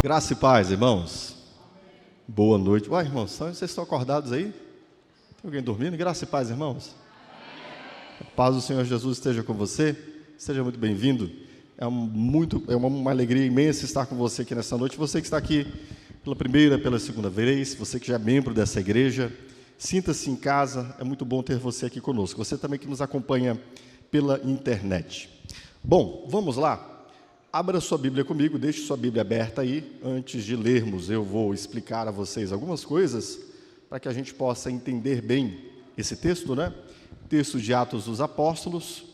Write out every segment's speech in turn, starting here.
Graça e paz, irmãos. Boa noite. Uai, irmãos, vocês estão acordados aí? Tem alguém dormindo? Graça e paz, irmãos. A paz do Senhor Jesus esteja com você. Seja muito bem-vindo. É uma alegria imensa estar com você aqui nessa noite. Você que está aqui pela primeira, pela segunda vez, você que já é membro dessa igreja, sinta-se em casa. É muito bom ter você aqui conosco. Você também que nos acompanha pela internet. Bom, vamos lá. Abra sua Bíblia comigo, deixe sua Bíblia aberta aí. Antes de lermos, eu vou explicar a vocês algumas coisas para que a gente possa entender bem esse texto, né? Texto de Atos dos Apóstolos.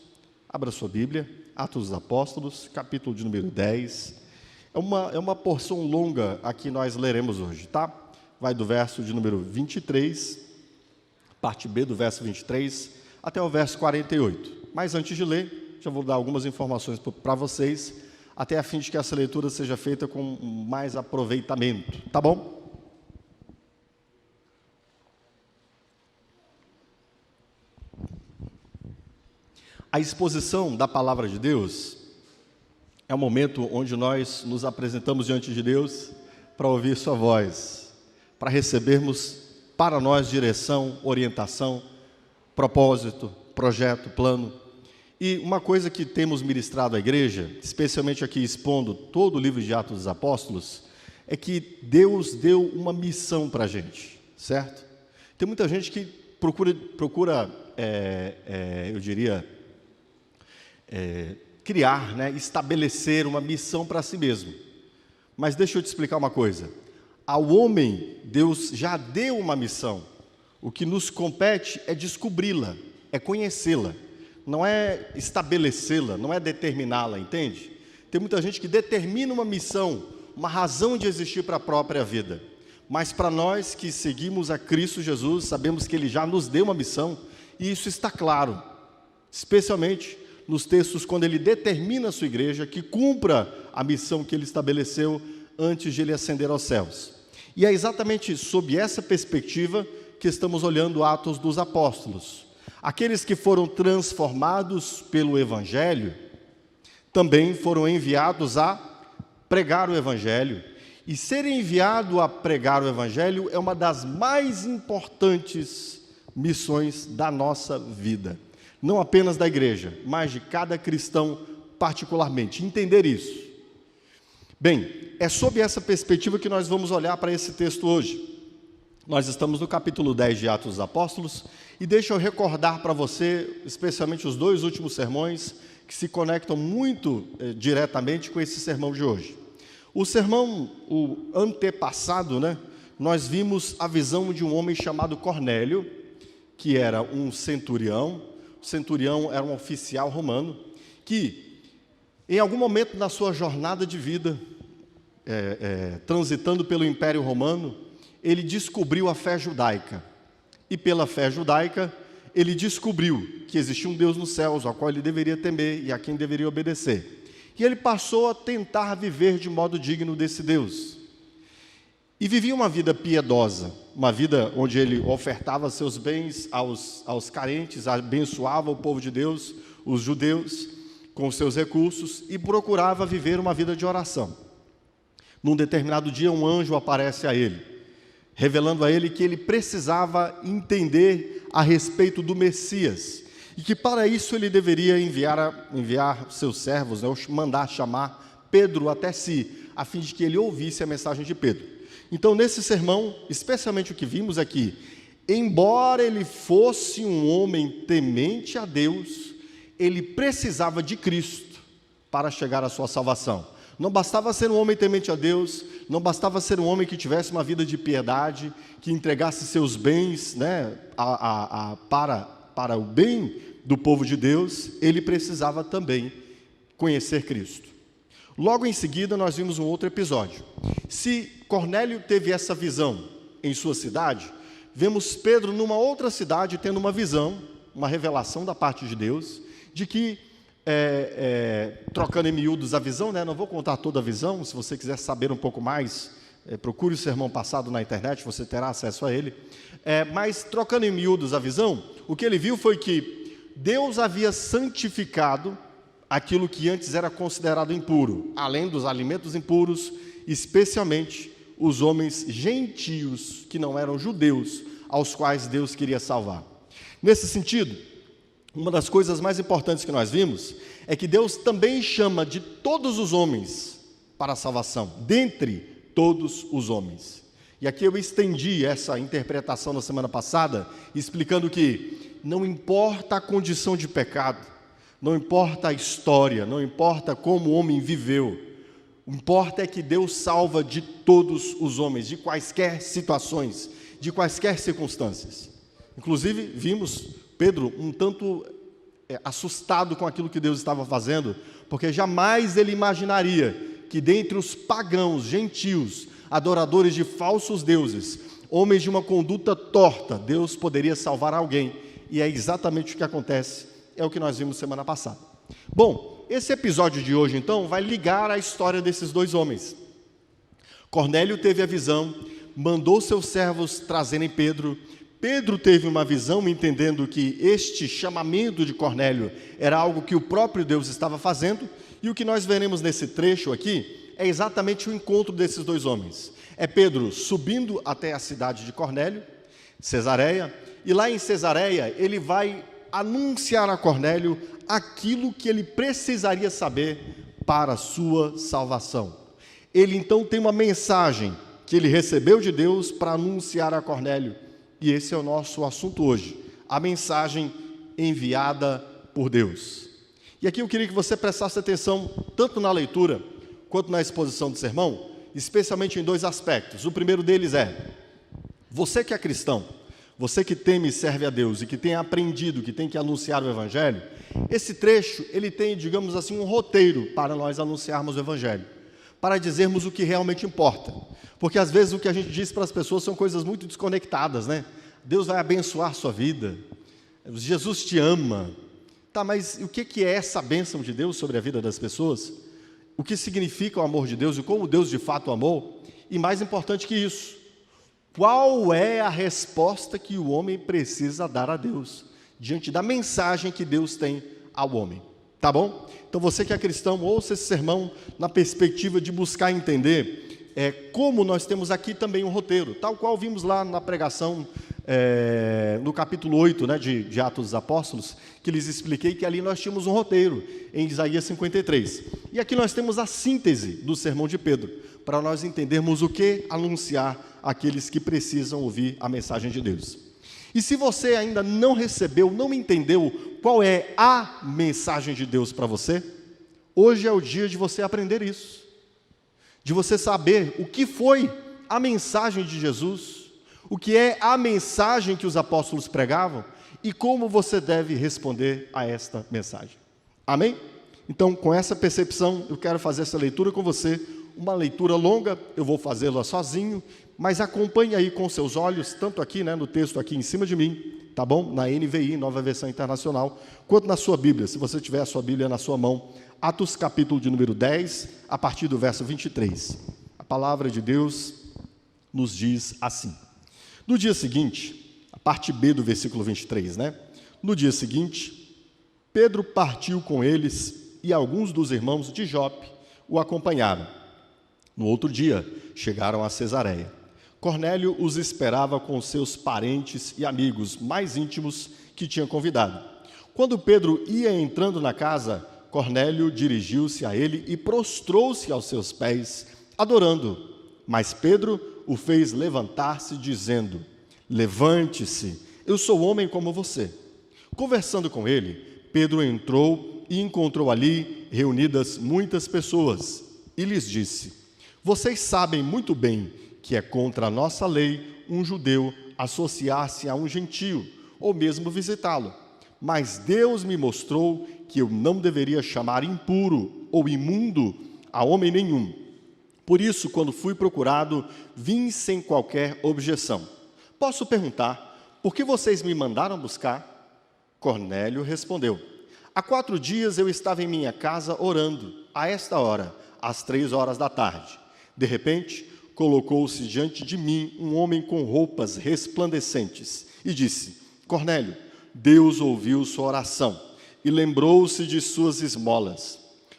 Abra sua Bíblia, Atos dos Apóstolos, capítulo de número 10. É uma porção longa a que nós leremos hoje, tá? Vai do verso de número 23, parte B do verso 23, até o verso 48. Mas antes de ler, já vou dar algumas informações para vocês, até a fim de que essa leitura seja feita com mais aproveitamento, tá bom? A exposição da palavra de Deus é um momento onde nós nos apresentamos diante de Deus para ouvir sua voz, para recebermos para nós direção, orientação, propósito, projeto, plano. E uma coisa que temos ministrado à igreja, especialmente aqui expondo todo o livro de Atos dos Apóstolos, é que Deus deu uma missão para a gente, certo? Tem muita gente que procura eu diria, criar, né, estabelecer uma missão para si mesmo. Mas deixa eu te explicar uma coisa. Ao homem, Deus já deu uma missão. O que nos compete é descobri-la, é conhecê-la. Não é estabelecê-la, não é determiná-la, entende? Tem muita gente que determina uma missão, uma razão de existir para a própria vida. Mas para nós que seguimos a Cristo Jesus, sabemos que Ele já nos deu uma missão, e isso está claro, especialmente nos textos quando Ele determina a sua igreja que cumpra a missão que Ele estabeleceu antes de Ele ascender aos céus. E é exatamente sob essa perspectiva que estamos olhando Atos dos Apóstolos. Aqueles que foram transformados pelo Evangelho, também foram enviados a pregar o Evangelho. E ser enviado a pregar o Evangelho é uma das mais importantes missões da nossa vida. Não apenas da igreja, mas de cada cristão particularmente. Entender isso. Bem, é sob essa perspectiva que nós vamos olhar para esse texto hoje. Nós estamos no capítulo 10 de Atos dos Apóstolos, e deixa eu recordar para você, especialmente os dois últimos sermões, que se conectam muito diretamente com esse sermão de hoje. O sermão, o antepassado, né, nós vimos a visão de um homem chamado Cornélio, que era um centurião. O centurião era um oficial romano, que em algum momento na sua jornada de vida, transitando pelo Império Romano, ele descobriu a fé judaica. E pela fé judaica, ele descobriu que existia um Deus nos céus, ao qual ele deveria temer e a quem deveria obedecer. E ele passou a tentar viver de modo digno desse Deus. E vivia uma vida piedosa, uma vida onde ele ofertava seus bens aos carentes, abençoava o povo de Deus, os judeus, com seus recursos, e procurava viver uma vida de oração. Num determinado dia, um anjo aparece a ele, revelando a ele que ele precisava entender a respeito do Messias, e que para isso ele deveria enviar seus servos, né, mandar chamar Pedro até si, a fim de que ele ouvisse a mensagem de Pedro. Então, nesse sermão, especialmente o que vimos aqui, embora ele fosse um homem temente a Deus, ele precisava de Cristo para chegar à sua salvação. Não bastava ser um homem temente a Deus, não bastava ser um homem que tivesse uma vida de piedade, que entregasse seus bens, né, para o bem do povo de Deus. Ele precisava também conhecer Cristo. Logo em seguida, nós vimos um outro episódio. Se Cornélio teve essa visão em sua cidade, vemos Pedro numa outra cidade tendo uma visão, uma revelação da parte de Deus, de que trocando em miúdos a visão, né? Não vou contar toda a visão. Se você quiser saber um pouco mais, procure o sermão passado na internet, você terá acesso a ele. Mas trocando em miúdos a visão, o que ele viu foi que Deus havia santificado aquilo que antes era considerado impuro. Além dos alimentos impuros, especialmente os homens gentios, que não eram judeus, aos quais Deus queria salvar. Nesse sentido, uma das coisas mais importantes que nós vimos é que Deus também chama de todos os homens para a salvação, dentre todos os homens. E aqui eu estendi essa interpretação na semana passada, explicando que não importa a condição de pecado, não importa a história, não importa como o homem viveu, o que importa é que Deus salva de todos os homens, de quaisquer situações, de quaisquer circunstâncias. Inclusive, vimos Pedro um tanto assustado com aquilo que Deus estava fazendo, porque jamais ele imaginaria que dentre os pagãos, gentios, adoradores de falsos deuses, homens de uma conduta torta, Deus poderia salvar alguém. E é exatamente o que acontece, é o que nós vimos semana passada. Bom, esse episódio de hoje, então, vai ligar a história desses dois homens. Cornélio teve a visão, mandou seus servos trazerem Pedro. Pedro teve uma visão, entendendo que este chamamento de Cornélio era algo que o próprio Deus estava fazendo, e o que nós veremos nesse trecho aqui é exatamente o encontro desses dois homens. É Pedro subindo até a cidade de Cornélio, Cesareia, e lá em Cesareia ele vai anunciar a Cornélio aquilo que ele precisaria saber para a sua salvação. Ele então tem uma mensagem que ele recebeu de Deus para anunciar a Cornélio, e esse é o nosso assunto hoje, a mensagem enviada por Deus. E aqui eu queria que você prestasse atenção, tanto na leitura, quanto na exposição do sermão, especialmente em dois aspectos. O primeiro deles é, você que é cristão, você que teme e serve a Deus, e que tem aprendido, que tem que anunciar o Evangelho, esse trecho, ele tem, digamos assim, um roteiro para nós anunciarmos o Evangelho, para dizermos o que realmente importa. Porque às vezes o que a gente diz para as pessoas são coisas muito desconectadas, né? Deus vai abençoar sua vida, Jesus te ama. Tá, mas o que é essa bênção de Deus sobre a vida das pessoas? O que significa o amor de Deus e como Deus de fato amou? E mais importante que isso, qual é a resposta que o homem precisa dar a Deus, diante da mensagem que Deus tem ao homem? Tá bom? Então você que é cristão, ouça esse sermão na perspectiva de buscar entender como nós temos aqui também um roteiro, tal qual vimos lá na pregação no capítulo 8, né, de Atos dos Apóstolos, que lhes expliquei que ali nós tínhamos um roteiro, em Isaías 53. E aqui nós temos a síntese do sermão de Pedro, para nós entendermos o que anunciar àqueles que precisam ouvir a mensagem de Deus. E se você ainda não recebeu, não entendeu qual é a mensagem de Deus para você, hoje é o dia de você aprender isso, de você saber o que foi a mensagem de Jesus, o que é a mensagem que os apóstolos pregavam e como você deve responder a esta mensagem. Amém? Então, com essa percepção, eu quero fazer essa leitura com você, uma leitura longa, eu vou fazê-la sozinho, mas acompanhe aí com seus olhos, tanto aqui, né, no texto aqui em cima de mim, tá bom? Na NVI, Nova Versão Internacional, quanto na sua Bíblia, se você tiver a sua Bíblia na sua mão, Atos capítulo de número 10, a partir do verso 23. A palavra de Deus nos diz assim. No dia seguinte, a parte B do versículo 23, né? No dia seguinte, Pedro partiu com eles e alguns dos irmãos de Jope o acompanharam. No outro dia, chegaram a Cesareia. Cornélio os esperava com seus parentes e amigos mais íntimos que tinha convidado. Quando Pedro ia entrando na casa, Cornélio dirigiu-se a ele e prostrou-se aos seus pés, adorando. Mas Pedro o fez levantar-se, dizendo: levante-se, eu sou homem como você. Conversando com ele, Pedro entrou e encontrou ali reunidas muitas pessoas, e lhes disse: vocês sabem muito bem que é contra a nossa lei um judeu associar-se a um gentio, ou mesmo visitá-lo. Mas Deus me mostrou que eu não deveria chamar impuro ou imundo a homem nenhum. Por isso, quando fui procurado, vim sem qualquer objeção. Posso perguntar, por que vocês me mandaram buscar? Cornélio respondeu: há 4 dias eu estava em minha casa orando, a esta hora, às 3 horas da tarde. De repente, colocou-se diante de mim um homem com roupas resplandecentes e disse: Cornélio, Deus ouviu sua oração e lembrou-se de suas esmolas.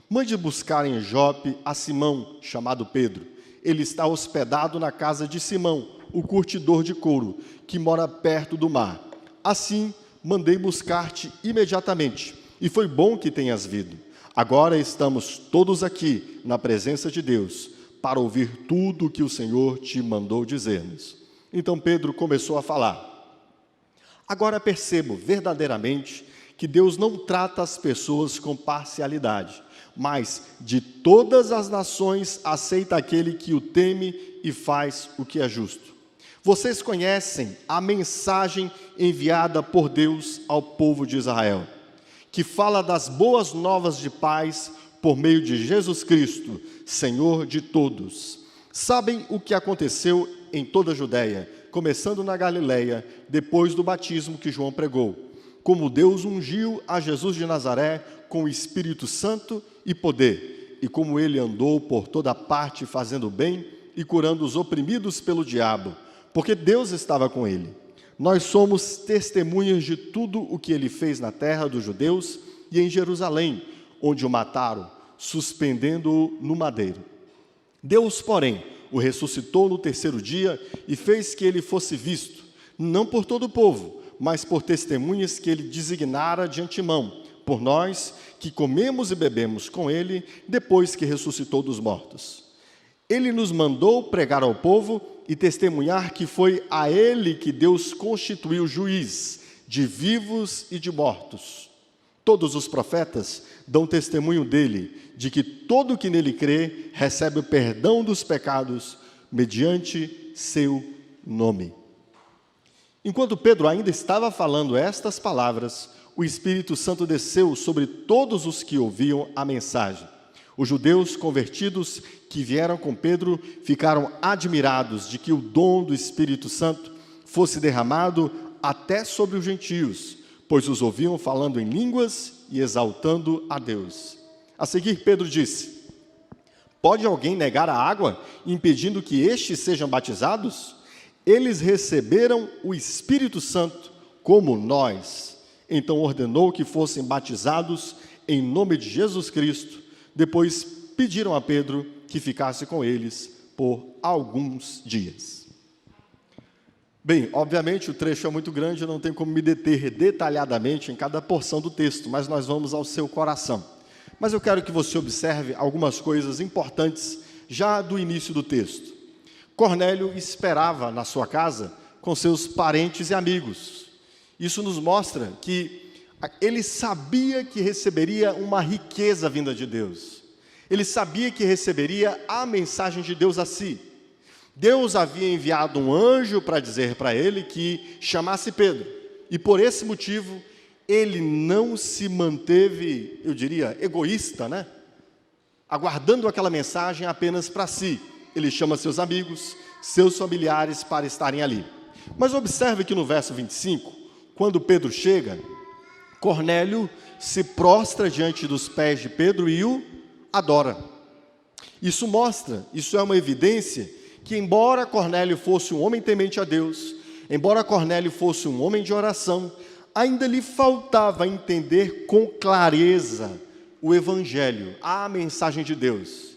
Mande buscar em Jope a Simão, chamado Pedro. ele está hospedado na casa de Simão, o curtidor de couro, que mora perto do mar. Assim, mandei buscar-te imediatamente, e foi bom que tenhas vindo. Agora estamos todos aqui, na presença de Deus, para ouvir tudo o que o Senhor te mandou dizer-nos. Então Pedro começou a falar. Agora percebo verdadeiramente que Deus não trata as pessoas com parcialidade, mas de todas as nações aceita aquele que o teme e faz o que é justo. Vocês conhecem a mensagem enviada por Deus ao povo de Israel, que fala das boas novas de paz por meio de Jesus Cristo, Senhor de todos. Sabem o que aconteceu em toda a Judéia, começando na Galileia, depois do batismo que João pregou, como Deus ungiu a Jesus de Nazaré com o Espírito Santo e poder, e como ele andou por toda parte fazendo bem e curando os oprimidos pelo diabo, porque Deus estava com ele. Nós somos testemunhas de tudo o que ele fez na terra dos judeus e em Jerusalém, onde o mataram, suspendendo-o no madeiro. Deus, porém, o ressuscitou no terceiro dia e fez que ele fosse visto, não por todo o povo, mas por testemunhas que ele designara de antemão, por nós que comemos e bebemos com ele depois que ressuscitou dos mortos. Ele nos mandou pregar ao povo e testemunhar que foi a ele que Deus constituiu juiz de vivos e de mortos. Todos os profetas dão testemunho dele, de que todo que nele crê recebe o perdão dos pecados mediante seu nome. Enquanto Pedro ainda estava falando estas palavras, o Espírito Santo desceu sobre todos os que ouviam a mensagem. Os judeus convertidos que vieram com Pedro ficaram admirados de que o dom do Espírito Santo fosse derramado até sobre os gentios, pois os ouviam falando em línguas e exaltando a Deus. A seguir, Pedro disse: pode alguém negar a água, impedindo que estes sejam batizados? Eles receberam o Espírito Santo como nós. Então ordenou que fossem batizados em nome de Jesus Cristo. Depois pediram a Pedro que ficasse com eles por alguns dias. Bem, obviamente o trecho é muito grande, eu não tenho como me deter detalhadamente em cada porção do texto, mas nós vamos ao seu coração. Mas eu quero que você observe algumas coisas importantes já do início do texto. Cornélio esperava na sua casa com seus parentes e amigos. Isso nos mostra que ele sabia que receberia uma riqueza vinda de Deus. Ele sabia que receberia a mensagem de Deus a si. Deus havia enviado um anjo para dizer para ele que chamasse Pedro. E por esse motivo, ele não se manteve, eu diria, egoísta, né? Aguardando aquela mensagem apenas para si. Ele chama seus amigos, seus familiares para estarem ali. Mas observe que no verso 25, quando Pedro chega, Cornélio se prostra diante dos pés de Pedro e o adora. Isso mostra, isso é uma evidência que embora Cornélio fosse um homem temente a Deus, embora Cornélio fosse um homem de oração, ainda lhe faltava entender com clareza o Evangelho, a mensagem de Deus.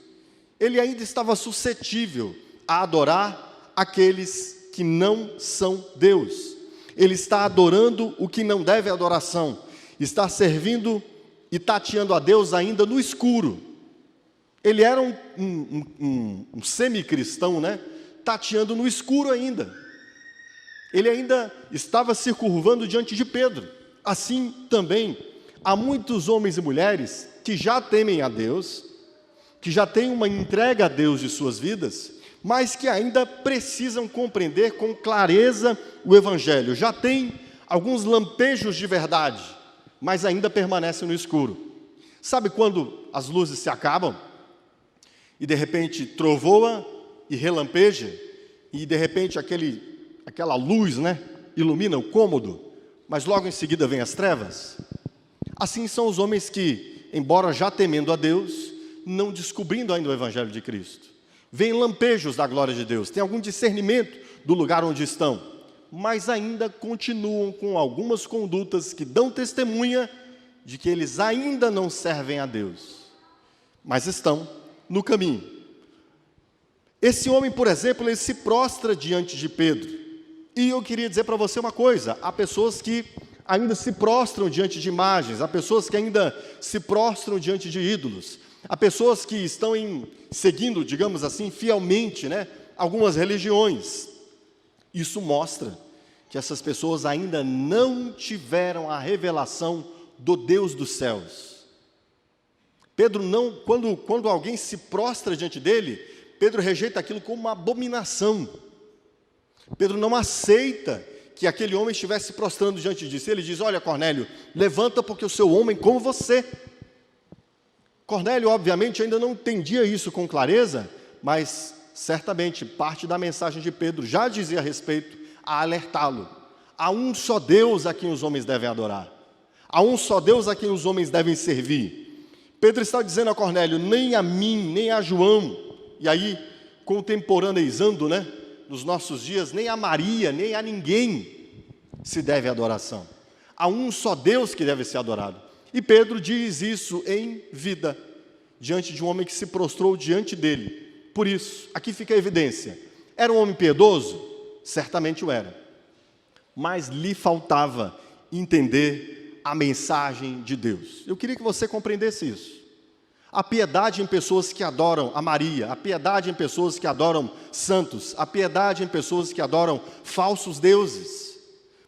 Ele ainda estava suscetível a adorar aqueles que não são Deus. Ele está adorando o que não deve adoração. Está servindo e tateando a Deus ainda no escuro. Ele era um semi-cristão, né? Tateando no escuro ainda. Ele ainda estava se curvando diante de Pedro. Assim também, há muitos homens e mulheres que já temem a Deus, que já têm uma entrega a Deus de suas vidas, mas que ainda precisam compreender com clareza o Evangelho. Já têm alguns lampejos de verdade, mas ainda permanecem no escuro. Sabe quando as luzes se acabam? E de repente trovoa e relampeja, e de repente aquela luz, né, ilumina o cômodo, mas logo em seguida vem as trevas. Assim são os homens que, embora já temendo a Deus, não descobrindo ainda o Evangelho de Cristo. Vêm lampejos da glória de Deus, têm algum discernimento do lugar onde estão, mas ainda continuam com algumas condutas que dão testemunha de que eles ainda não servem a Deus, mas estão no caminho. Esse homem, por exemplo, ele se prostra diante de Pedro. E eu queria dizer para você uma coisa: há pessoas que ainda se prostram diante de imagens, há pessoas que ainda se prostram diante de ídolos, há pessoas que estão seguindo, digamos assim, fielmente, algumas religiões. Isso mostra que essas pessoas ainda não tiveram a revelação do Deus dos céus. Pedro não, quando alguém se prostra diante dele, Pedro rejeita aquilo como uma abominação. Pedro não aceita que aquele homem estivesse prostrando diante disso. Ele diz: olha, Cornélio, levanta, porque o seu homem como você. Cornélio, obviamente, ainda não entendia isso com clareza, mas certamente parte da mensagem de Pedro já dizia a respeito a alertá-lo. Há um só Deus a quem os homens devem adorar. Há um só Deus a quem os homens devem servir. Pedro está dizendo a Cornélio: nem a mim, nem a João, e aí, contemporaneizando, nos nossos dias, nem a Maria, nem a ninguém se deve adoração. Há um só Deus que deve ser adorado. E Pedro diz isso em vida, diante de um homem que se prostrou diante dele. Por isso, aqui fica a evidência: era um homem piedoso? Certamente o era. Mas lhe faltava entender a mensagem de Deus. Eu queria que você compreendesse isso. A piedade em pessoas que adoram a Maria, a piedade em pessoas que adoram santos, a piedade em pessoas que adoram falsos deuses.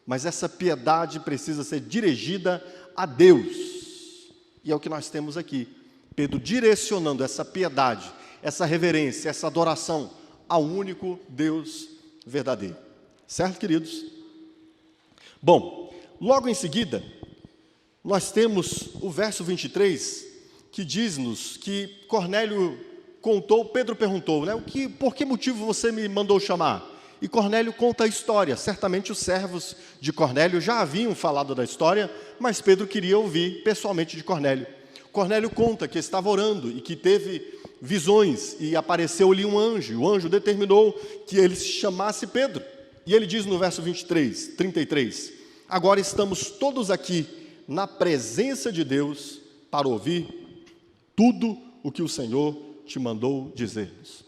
Mas essa piedade precisa ser dirigida a Deus. E é o que nós temos aqui. Pedro direcionando essa piedade, essa reverência, essa adoração ao único Deus verdadeiro. Certo, queridos? Bom, logo em seguida, nós temos o verso 23, que diz-nos que Cornélio contou, Pedro perguntou, por que motivo você me mandou chamar? E Cornélio conta a história. Certamente os servos de Cornélio já haviam falado da história, mas Pedro queria ouvir pessoalmente de Cornélio. Cornélio conta que estava orando e que teve visões e apareceu-lhe um anjo. O anjo determinou que ele se chamasse Pedro. E ele diz no verso 33, agora estamos todos aqui na presença de Deus para ouvir tudo o que o Senhor te mandou dizer-nos.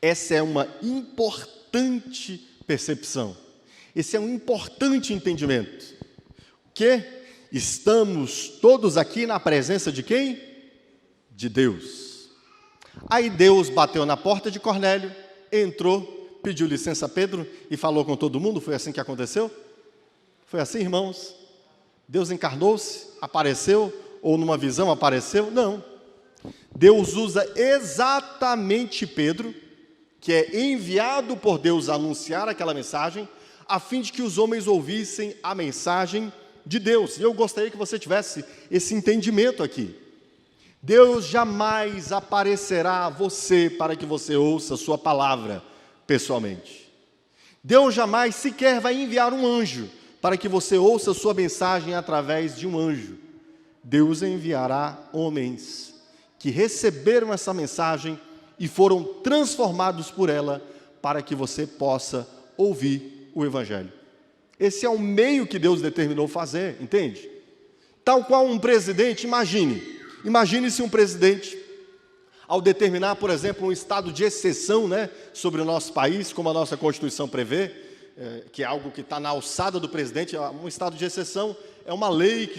Essa é uma importante percepção. Esse é um importante entendimento. Que estamos todos aqui na presença de quem? De Deus. Aí Deus bateu na porta de Cornélio, entrou, pediu licença a Pedro e falou com todo mundo. Foi assim que aconteceu? Foi assim, irmãos? Deus encarnou-se, apareceu, ou numa visão apareceu? Não. Deus usa exatamente Pedro, que é enviado por Deus a anunciar aquela mensagem, a fim de que os homens ouvissem a mensagem de Deus. E eu gostaria que você tivesse esse entendimento aqui. Deus jamais aparecerá a você para que você ouça a sua palavra pessoalmente. Deus jamais sequer vai enviar um anjo para que você ouça a sua mensagem através de um anjo. Deus enviará homens que receberam essa mensagem e foram transformados por ela para que você possa ouvir o Evangelho. Esse é o meio que Deus determinou fazer, entende? Tal qual um presidente, imagine se um presidente, ao determinar, por exemplo, um estado de exceção, sobre o nosso país, como a nossa Constituição prevê, que é algo que está na alçada do presidente, um estado de exceção é uma lei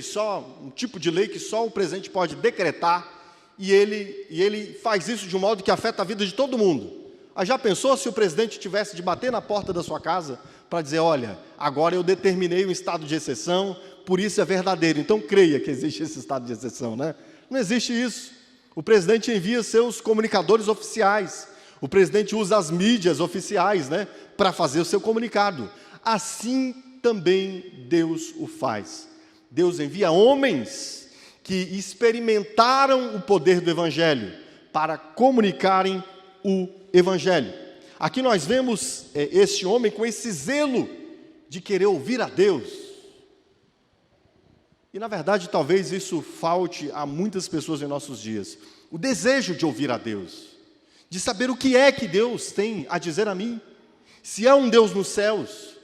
um tipo de lei que só o presidente pode decretar, e ele faz isso de um modo que afeta a vida de todo mundo. Aí já pensou se o presidente tivesse de bater na porta da sua casa para dizer: olha, agora eu determinei um estado de exceção, por isso é verdadeiro, então creia que existe esse estado de exceção, Não existe isso. O presidente envia seus comunicadores oficiais, o presidente usa as mídias oficiais, para fazer o seu comunicado. Assim também Deus o faz. Deus envia homens que experimentaram o poder do Evangelho para comunicarem o Evangelho. Aqui nós vemos este homem com esse zelo de querer ouvir a Deus. E na verdade talvez isso falte a muitas pessoas em nossos dias. O desejo de ouvir a Deus, de saber o que é que Deus tem a dizer a mim. Se há um Deus nos céus,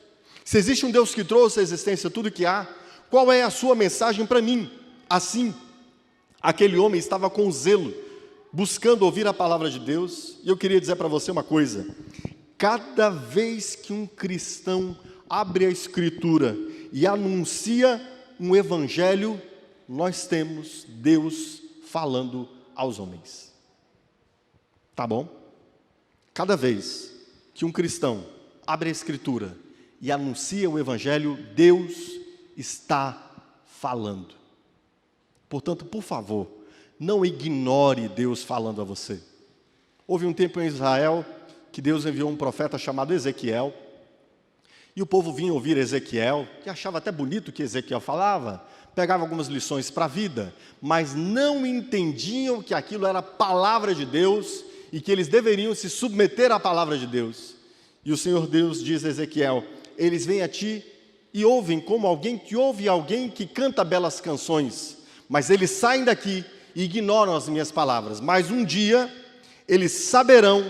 se existe um Deus que trouxe à existência tudo que há, qual é a sua mensagem para mim? Assim, aquele homem estava com zelo buscando ouvir a palavra de Deus. E eu queria dizer para você uma coisa: cada vez que um cristão abre a Escritura e anuncia um evangelho, nós temos Deus falando aos homens. Tá bom? Cada vez que um cristão abre a Escritura e anuncia o evangelho, Deus está falando. Portanto, por favor, não ignore Deus falando a você. Houve um tempo em Israel que Deus enviou um profeta chamado Ezequiel, e o povo vinha ouvir Ezequiel, que achava até bonito o que Ezequiel falava, pegava algumas lições para a vida, mas não entendiam que aquilo era a palavra de Deus e que eles deveriam se submeter à palavra de Deus. E o Senhor Deus diz a Ezequiel: eles vêm a ti e ouvem como alguém que ouve alguém que canta belas canções, mas eles saem daqui e ignoram as minhas palavras. Mas um dia eles saberão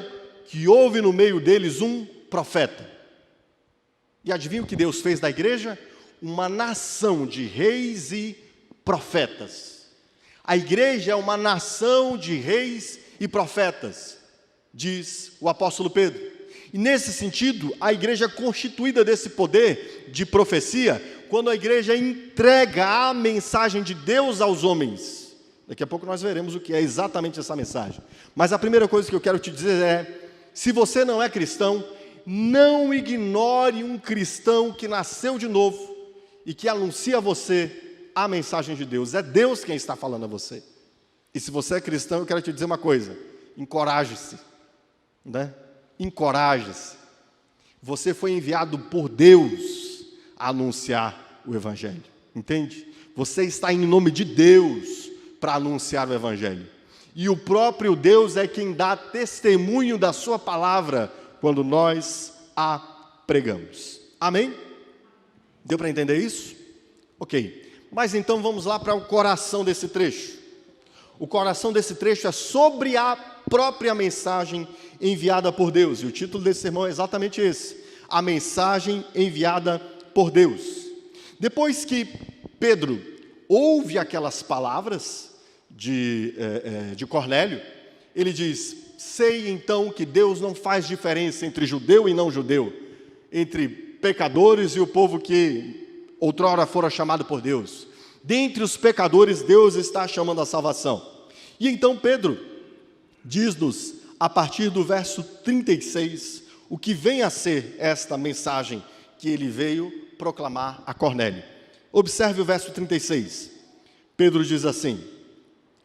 que houve no meio deles um profeta. E adivinha o que Deus fez da igreja? Uma nação de reis e profetas. A igreja é uma nação de reis e profetas, diz o apóstolo Pedro. E nesse sentido, a igreja é constituída desse poder de profecia quando a igreja entrega a mensagem de Deus aos homens. Daqui a pouco nós veremos o que é exatamente essa mensagem. Mas a primeira coisa que eu quero te dizer é: se você não é cristão, não ignore um cristão que nasceu de novo e que anuncia a você a mensagem de Deus. É Deus quem está falando a você. E se você é cristão, eu quero te dizer uma coisa: encoraje-se, né? Encoraje-se. Você foi enviado por Deus a anunciar o evangelho, entende? Você está em nome de Deus para anunciar o evangelho. E o próprio Deus é quem dá testemunho da sua palavra quando nós a pregamos. Amém? Deu para entender isso? Ok. Mas então vamos lá para o coração desse trecho. O coração desse trecho é sobre a própria mensagem enviada por Deus. E o título desse sermão é exatamente esse: a mensagem enviada por Deus. Depois que Pedro ouve aquelas palavras de Cornélio, ele diz: sei então que Deus não faz diferença entre judeu e não judeu, entre pecadores e o povo que outrora fora chamado por Deus. Dentre os pecadores, Deus está chamando a salvação. E então Pedro diz-nos, a partir do verso 36, o que vem a ser esta mensagem que ele veio proclamar a Cornélio. Observe o verso 36. Pedro diz assim: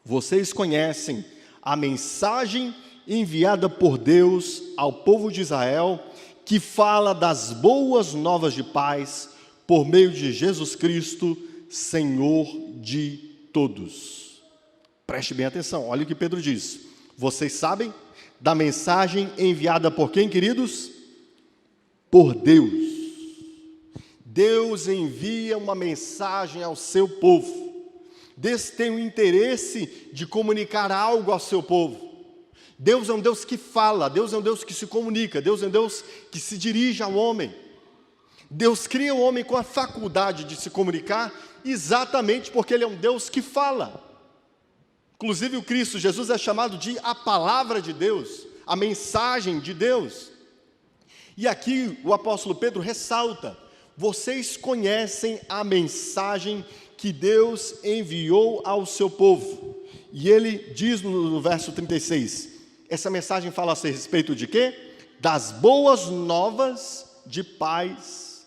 vocês conhecem a mensagem enviada por Deus ao povo de Israel, que fala das boas novas de paz por meio de Jesus Cristo, Senhor de todos. Preste bem atenção, olha o que Pedro diz. Vocês sabem da mensagem enviada por quem, queridos? Por Deus. Deus envia uma mensagem ao seu povo. Deus tem o interesse de comunicar algo ao seu povo. Deus é um Deus que fala, Deus é um Deus que se comunica, Deus é um Deus que se dirige ao homem. Deus cria o homem com a faculdade de se comunicar exatamente porque Ele é um Deus que fala. Inclusive o Cristo Jesus é chamado de a palavra de Deus, a mensagem de Deus. E aqui o apóstolo Pedro ressalta: vocês conhecem a mensagem que Deus enviou ao seu povo. E ele diz no verso 36, essa mensagem fala a respeito de quê? Das boas novas de paz,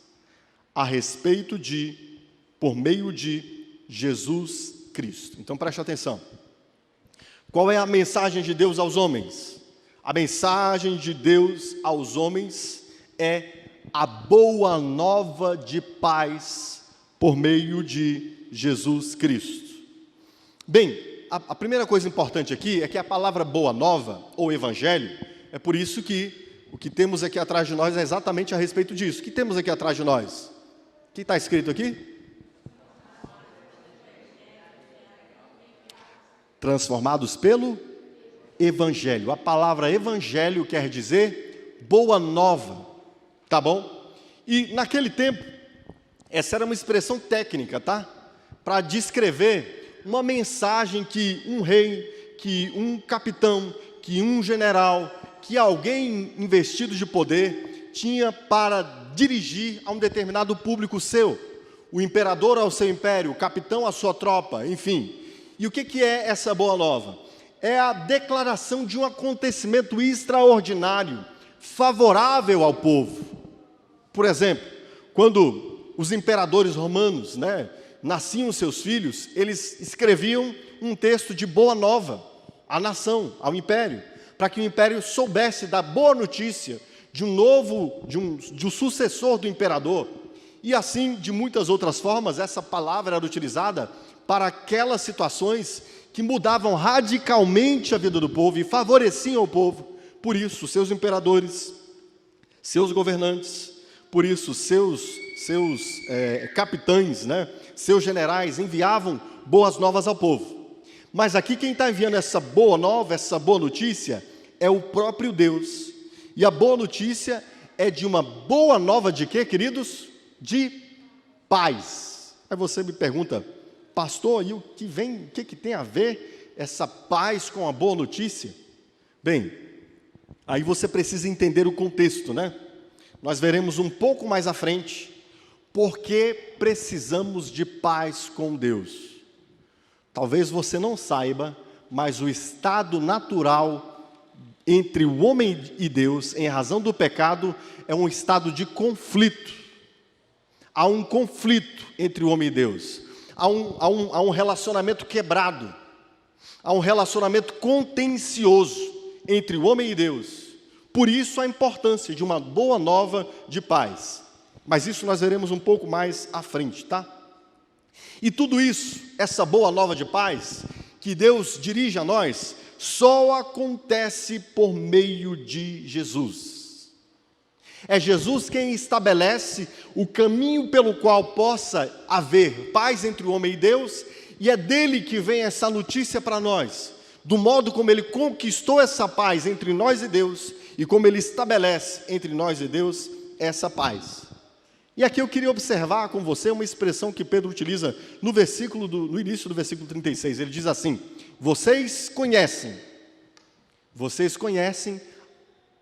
a respeito de, por meio de Jesus Cristo. Então preste atenção. Qual é a mensagem de Deus aos homens? A mensagem de Deus aos homens é a boa nova de paz por meio de Jesus Cristo. Bem, a primeira coisa importante aqui é que a palavra boa nova, ou evangelho, é por isso que o que temos aqui atrás de nós é exatamente a respeito disso. O que temos aqui atrás de nós? O que está escrito aqui? Transformados pelo evangelho. A palavra evangelho quer dizer boa nova, tá bom? E naquele tempo, essa era uma expressão técnica, tá? Para descrever uma mensagem que um rei que um capitão, que um general, que alguém investido de poder tinha para dirigir a um determinado público seu. O imperador ao seu império, o capitão à sua tropa, enfim. E o que é essa boa nova? É a declaração de um acontecimento extraordinário, favorável ao povo. Por exemplo, quando os imperadores romanos, nasciam seus filhos, eles escreviam um texto de boa nova à nação, ao império, para que o império soubesse da boa notícia de um sucessor do imperador. E assim, de muitas outras formas, essa palavra era utilizada para aquelas situações que mudavam radicalmente a vida do povo e favoreciam o povo. Por isso, seus imperadores, seus governantes, por isso, seus capitães, seus generais enviavam boas novas ao povo. Mas aqui quem está enviando essa boa nova, essa boa notícia, é o próprio Deus. E a boa notícia é de uma boa nova de quê, queridos? De paz. Aí você me pergunta, pastor, e o que tem a ver essa paz com a boa notícia? Bem, aí você precisa entender o contexto, Nós veremos um pouco mais à frente porque precisamos de paz com Deus. Talvez você não saiba, mas o estado natural entre o homem e Deus, em razão do pecado, é um estado de conflito. Há um conflito entre o homem e Deus. Há um relacionamento quebrado. Há um relacionamento contencioso entre o homem e Deus. Por isso a importância de uma boa nova de paz. Mas isso nós veremos um pouco mais à frente, tá? E tudo isso, essa boa nova de paz, que Deus dirige a nós, só acontece por meio de Jesus. É Jesus quem estabelece o caminho pelo qual possa haver paz entre o homem e Deus, e é dele que vem essa notícia para nós, do modo como ele conquistou essa paz entre nós e Deus, e como ele estabelece entre nós e Deus essa paz. E aqui eu queria observar com você uma expressão que Pedro utiliza no início do versículo 36. Ele diz assim: vocês conhecem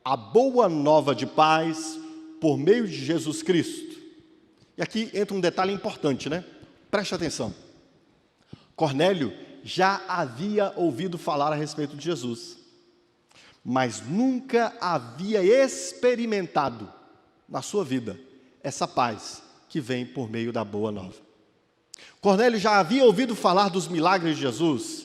a boa nova de paz por meio de Jesus Cristo. E aqui entra um detalhe importante, Preste atenção. Cornélio já havia ouvido falar a respeito de Jesus, mas nunca havia experimentado na sua vida essa paz que vem por meio da boa nova. Cornélio já havia ouvido falar dos milagres de Jesus.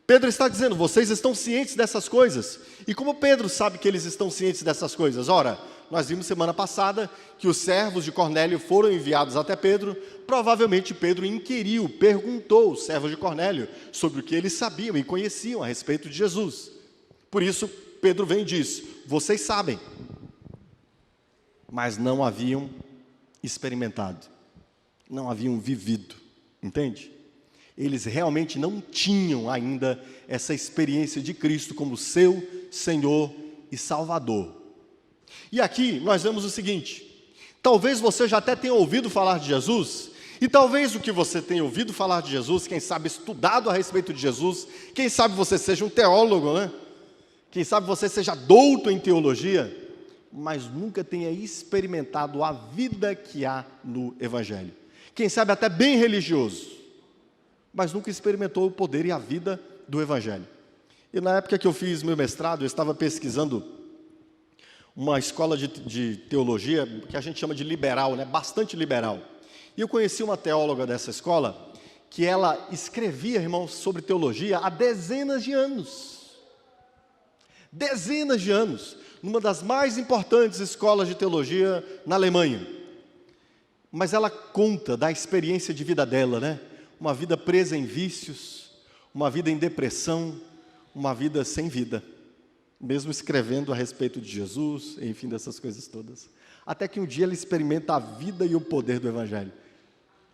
Pedro está dizendo, vocês estão cientes dessas coisas. E como Pedro sabe que eles estão cientes dessas coisas? Ora, nós vimos semana passada que os servos de Cornélio foram enviados até Pedro. Provavelmente Pedro inquiriu, perguntou os servos de Cornélio sobre o que eles sabiam e conheciam a respeito de Jesus. Por isso, Pedro vem e diz, vocês sabem, mas não haviam experimentado, não haviam vivido, entende? Eles realmente não tinham ainda essa experiência de Cristo como seu Senhor e Salvador. E aqui nós vemos o seguinte, talvez você já até tenha ouvido falar de Jesus, e talvez o que você tenha ouvido falar de Jesus, quem sabe estudado a respeito de Jesus, quem sabe você seja um teólogo, Quem sabe você seja douto em teologia, mas nunca tenha experimentado a vida que há no Evangelho. Quem sabe até bem religioso, mas nunca experimentou o poder e a vida do Evangelho. E na época que eu fiz meu mestrado, eu estava pesquisando uma escola de teologia, que a gente chama de liberal, bastante liberal. E eu conheci uma teóloga dessa escola, que ela escrevia, irmãos, sobre teologia há dezenas de anos. Dezenas de anos, numa das mais importantes escolas de teologia na Alemanha. Mas ela conta da experiência de vida dela, Uma vida presa em vícios, uma vida em depressão, uma vida sem vida. Mesmo escrevendo a respeito de Jesus, enfim, dessas coisas todas. Até que um dia ela experimenta a vida e o poder do Evangelho.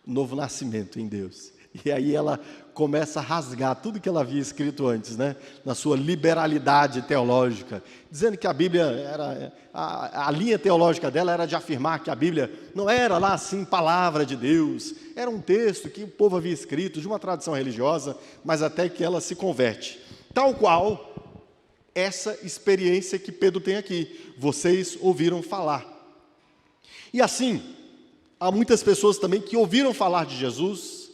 Novo nascimento em Deus. E aí ela começa a rasgar tudo que ela havia escrito antes, na sua liberalidade teológica, dizendo que a Bíblia era, a linha teológica dela era de afirmar que a Bíblia não era lá assim palavra de Deus, era um texto que o povo havia escrito de uma tradição religiosa, mas até que ela se converte. Tal qual essa experiência que Pedro tem aqui. Vocês ouviram falar. E assim, há muitas pessoas também que ouviram falar de Jesus,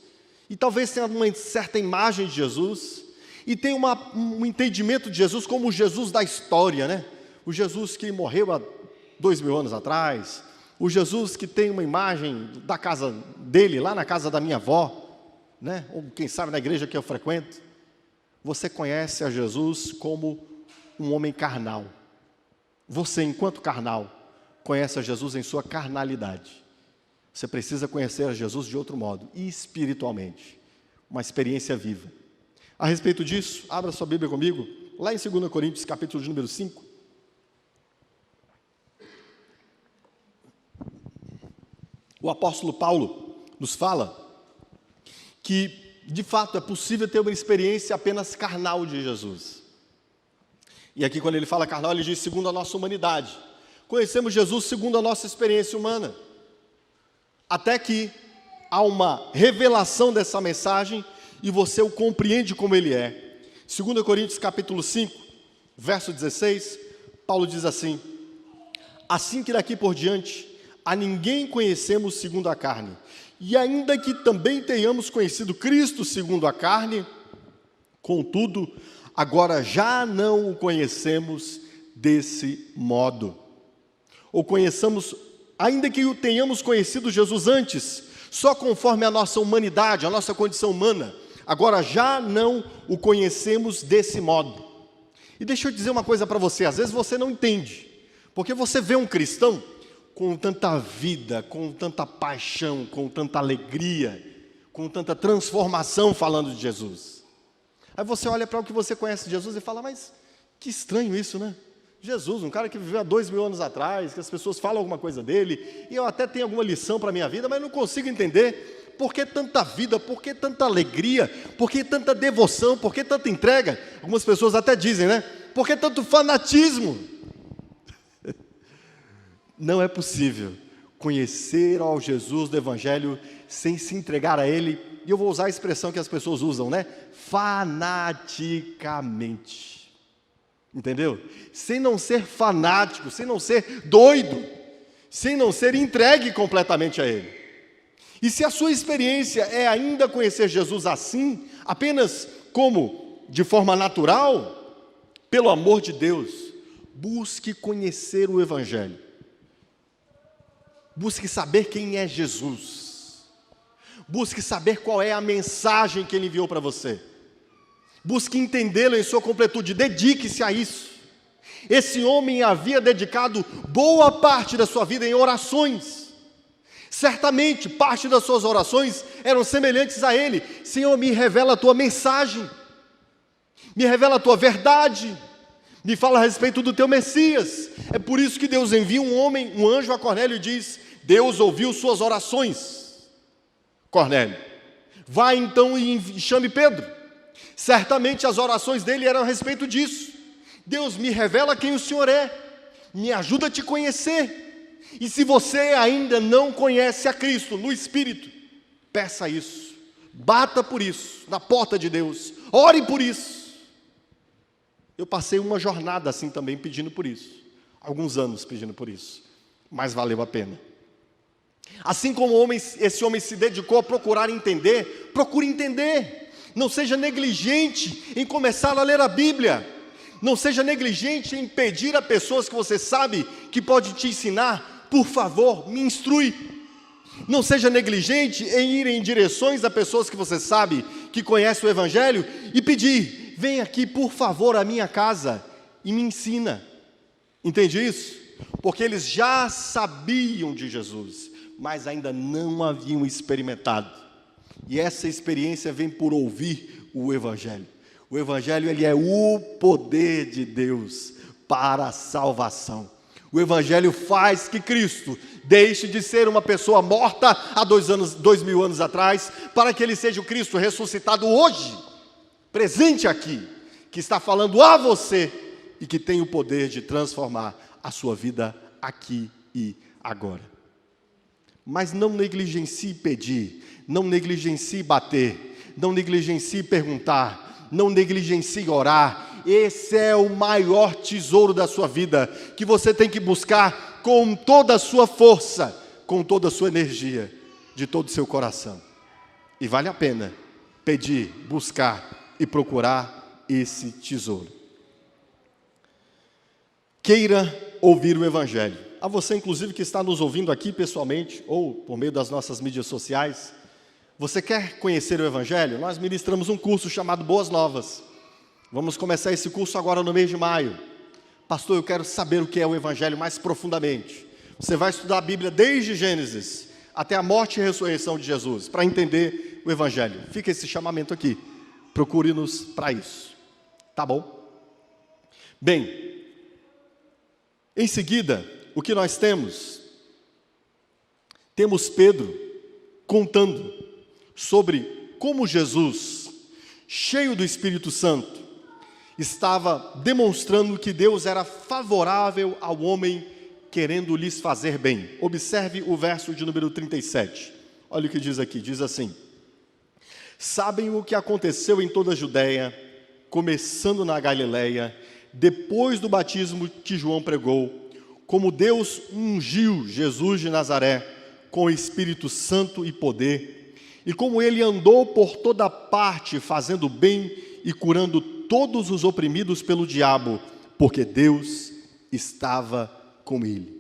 e talvez tenham uma certa imagem de Jesus, e tem um entendimento de Jesus como o Jesus da história, né? O Jesus que morreu há 2000 anos atrás, o Jesus que tem uma imagem da casa dele, lá na casa da minha avó, né? Ou quem sabe na igreja que eu frequento. Você conhece a Jesus como um homem carnal. Você, enquanto carnal, conhece a Jesus em sua carnalidade. Você precisa conhecer a Jesus de outro modo, espiritualmente, uma experiência viva. A respeito disso, abra sua Bíblia comigo, lá em 2 Coríntios, capítulo de número 5. O apóstolo Paulo nos fala que, de fato, é possível ter uma experiência apenas carnal de Jesus. E aqui, quando ele fala carnal, ele diz segundo a nossa humanidade. Conhecemos Jesus segundo a nossa experiência humana. Até que há uma revelação dessa mensagem e você o compreende como ele é. 2 Coríntios capítulo 5, verso 16, Paulo diz assim: assim que daqui por diante, a ninguém conhecemos segundo a carne, e ainda que também tenhamos conhecido Cristo segundo a carne, contudo, agora já não o conhecemos desse modo. Ou conheçamos, ainda que o tenhamos conhecido Jesus antes, só conforme a nossa humanidade, a nossa condição humana, agora já não o conhecemos desse modo. E deixa eu dizer uma coisa para você, às vezes você não entende, porque você vê um cristão com tanta vida, com tanta paixão, com tanta alegria, com tanta transformação falando de Jesus. Aí você olha para o que você conhece de Jesus e fala, mas que estranho isso, né? Jesus, um cara que viveu há 2000 anos atrás, que as pessoas falam alguma coisa dele, e eu até tenho alguma lição para a minha vida, mas não consigo entender por que tanta vida, por que tanta alegria, por que tanta devoção, por que tanta entrega. Algumas pessoas até dizem, né? Por que tanto fanatismo? Não é possível conhecer ao Jesus do Evangelho sem se entregar a Ele, e eu vou usar a expressão que as pessoas usam, né? Fanaticamente. Entendeu? Sem não ser fanático, sem não ser doido, sem não ser entregue completamente a Ele. E se a sua experiência é ainda conhecer Jesus assim, apenas como de forma natural, pelo amor de Deus, busque conhecer o Evangelho. Busque saber quem é Jesus. Busque saber qual é a mensagem que Ele enviou para você. Busque entendê-lo em sua completude. Dedique-se a isso. Esse homem havia dedicado boa parte da sua vida em orações. Certamente, parte das suas orações eram semelhantes a ele. Senhor, me revela a tua mensagem. Me revela a tua verdade. Me fala a respeito do teu Messias. É por isso que Deus envia um anjo a Cornélio e diz: Deus ouviu suas orações. Cornélio, vai então e chame Pedro. Certamente as orações dele eram a respeito disso. Deus, me revela quem o Senhor é. Me ajuda a te conhecer. E se você ainda não conhece a Cristo no Espírito, peça isso. Bata por isso, na porta de Deus. Ore por isso. Eu passei uma jornada assim também pedindo por isso. Alguns anos pedindo por isso. Mas valeu a pena. Assim como esse homem se dedicou a procurar entender, procure entender. Não seja negligente em começar a ler a Bíblia. Não seja negligente em pedir a pessoas que você sabe que pode te ensinar, por favor, me instrui. Não seja negligente em ir em direções a pessoas que você sabe que conhecem o Evangelho e pedir: vem aqui, por favor, à minha casa e me ensina. Entende isso? Porque eles já sabiam de Jesus, mas ainda não haviam experimentado. E essa experiência vem por ouvir o Evangelho. O Evangelho, ele é o poder de Deus para a salvação. O Evangelho faz que Cristo deixe de ser uma pessoa morta há 2000 anos atrás, para que Ele seja o Cristo ressuscitado hoje, presente aqui, que está falando a você e que tem o poder de transformar a sua vida aqui e agora. Mas não negligencie pedir, não negligencie bater, não negligencie perguntar, não negligencie orar. Esse é o maior tesouro da sua vida, que você tem que buscar com toda a sua força, com toda a sua energia, de todo o seu coração. E vale a pena pedir, buscar e procurar esse tesouro. Queira ouvir o Evangelho. A você, inclusive, que está nos ouvindo aqui pessoalmente, ou por meio das nossas mídias sociais, você quer conhecer o Evangelho? Nós ministramos um curso chamado Boas Novas. Vamos começar esse curso agora no mês de maio. Pastor, eu quero saber o que é o Evangelho mais profundamente. Você vai estudar a Bíblia desde Gênesis até a morte e ressurreição de Jesus, para entender o Evangelho. Fica esse chamamento aqui. Procure-nos para isso. Tá bom? Bem, em seguida, o que nós temos? Temos Pedro contando sobre como Jesus, cheio do Espírito Santo, estava demonstrando que Deus era favorável ao homem, querendo lhes fazer bem. Observe o verso de número 37. Olha o que diz aqui, diz assim: sabem o que aconteceu em toda a Judéia, começando na Galileia, depois do batismo que João pregou, como Deus ungiu Jesus de Nazaré com o Espírito Santo e poder, e como ele andou por toda parte fazendo bem e curando todos os oprimidos pelo diabo, porque Deus estava com ele.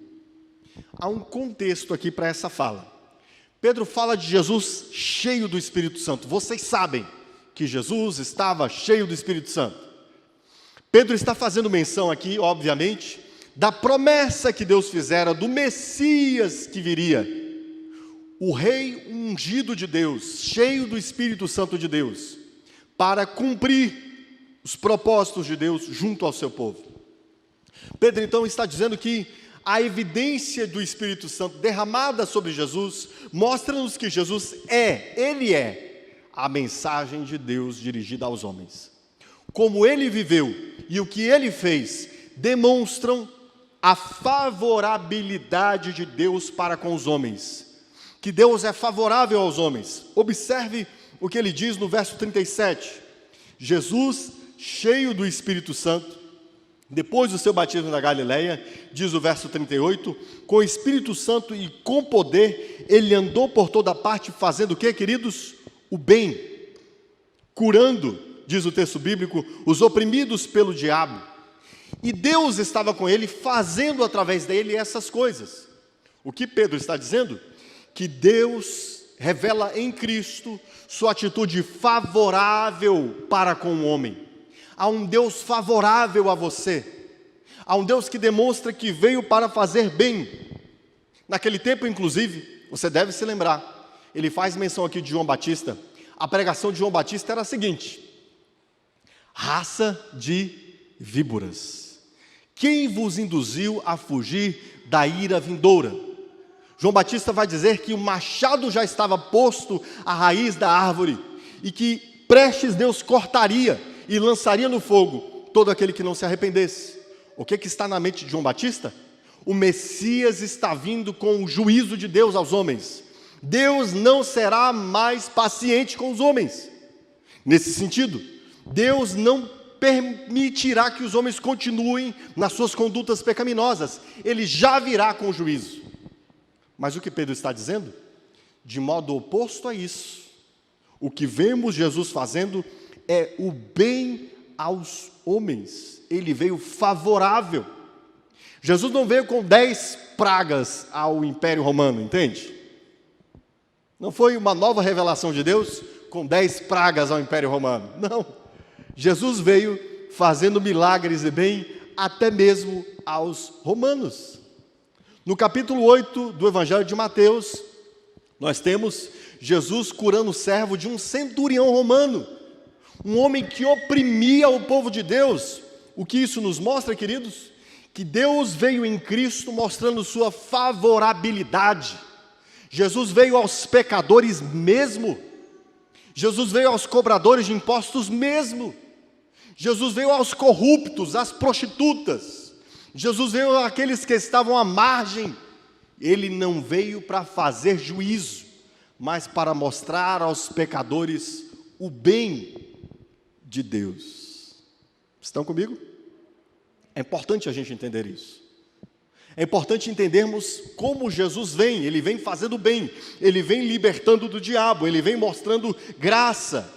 Há um contexto aqui para essa fala. Pedro fala de Jesus cheio do Espírito Santo. Vocês sabem que Jesus estava cheio do Espírito Santo. Pedro está fazendo menção aqui, obviamente, da promessa que Deus fizera do Messias que viria. O rei ungido de Deus, cheio do Espírito Santo de Deus, para cumprir os propósitos de Deus junto ao seu povo. Pedro então está dizendo que a evidência do Espírito Santo derramada sobre Jesus mostra-nos que Jesus Ele é a mensagem de Deus dirigida aos homens. Como Ele viveu e o que Ele fez demonstram a favorabilidade de Deus para com os homens, que Deus é favorável aos homens. Observe o que ele diz no verso 37. Jesus, cheio do Espírito Santo, depois do seu batismo na Galileia, diz o verso 38, com o Espírito Santo e com poder, ele andou por toda parte fazendo o que, queridos? O bem, curando, diz o texto bíblico, os oprimidos pelo diabo. E Deus estava com ele, fazendo através dele essas coisas. O que Pedro está dizendo? Que Deus revela em Cristo sua atitude favorável para com o homem. Há um Deus favorável a você. Há um Deus que demonstra que veio para fazer bem. Naquele tempo, inclusive, você deve se lembrar, ele faz menção aqui de João Batista. A pregação de João Batista era a seguinte: raça de víboras, quem vos induziu a fugir da ira vindoura? João Batista vai dizer que o machado já estava posto à raiz da árvore e que prestes Deus cortaria e lançaria no fogo todo aquele que não se arrependesse. O que está na mente de João Batista? O Messias está vindo com o juízo de Deus aos homens. Deus não será mais paciente com os homens. Nesse sentido, Deus não permitirá que os homens continuem nas suas condutas pecaminosas. Ele já virá com o juízo. Mas o que Pedro está dizendo? De modo oposto a isso, o que vemos Jesus fazendo é o bem aos homens. Ele veio favorável. Jesus não veio com 10 pragas ao Império Romano, entende? Não foi uma nova revelação de Deus com 10 pragas ao Império Romano. Não. Jesus veio fazendo milagres e bem até mesmo aos romanos. No capítulo 8 do Evangelho de Mateus, nós temos Jesus curando o servo de um centurião romano, um homem que oprimia o povo de Deus. O que isso nos mostra, queridos? Que Deus veio em Cristo mostrando sua favorabilidade. Jesus veio aos pecadores mesmo. Jesus veio aos cobradores de impostos mesmo. Jesus veio aos corruptos, às prostitutas. Jesus veio àqueles que estavam à margem. Ele não veio para fazer juízo, mas para mostrar aos pecadores o bem de Deus. Estão comigo? É importante a gente entender isso. É importante entendermos como Jesus vem. Ele vem fazendo bem, ele vem libertando do diabo, ele vem mostrando graça.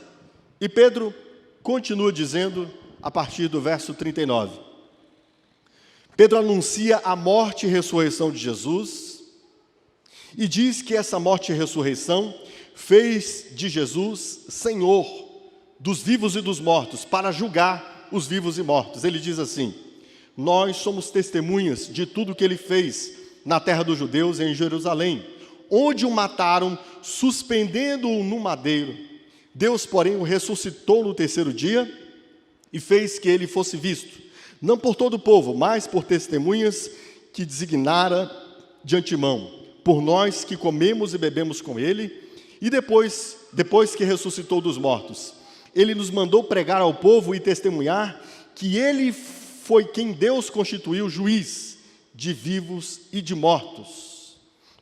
E Pedro continua dizendo, a partir do verso 39. Pedro anuncia a morte e ressurreição de Jesus e diz que essa morte e ressurreição fez de Jesus Senhor dos vivos e dos mortos, para julgar os vivos e mortos. Ele diz assim: nós somos testemunhas de tudo que ele fez na terra dos judeus, em Jerusalém, onde o mataram, suspendendo-o no madeiro. Deus, porém, o ressuscitou no terceiro dia e fez que ele fosse visto, não por todo o povo, mas por testemunhas que designara de antemão, por nós que comemos e bebemos com ele, e depois que ressuscitou dos mortos, ele nos mandou pregar ao povo e testemunhar que ele foi quem Deus constituiu juiz de vivos e de mortos.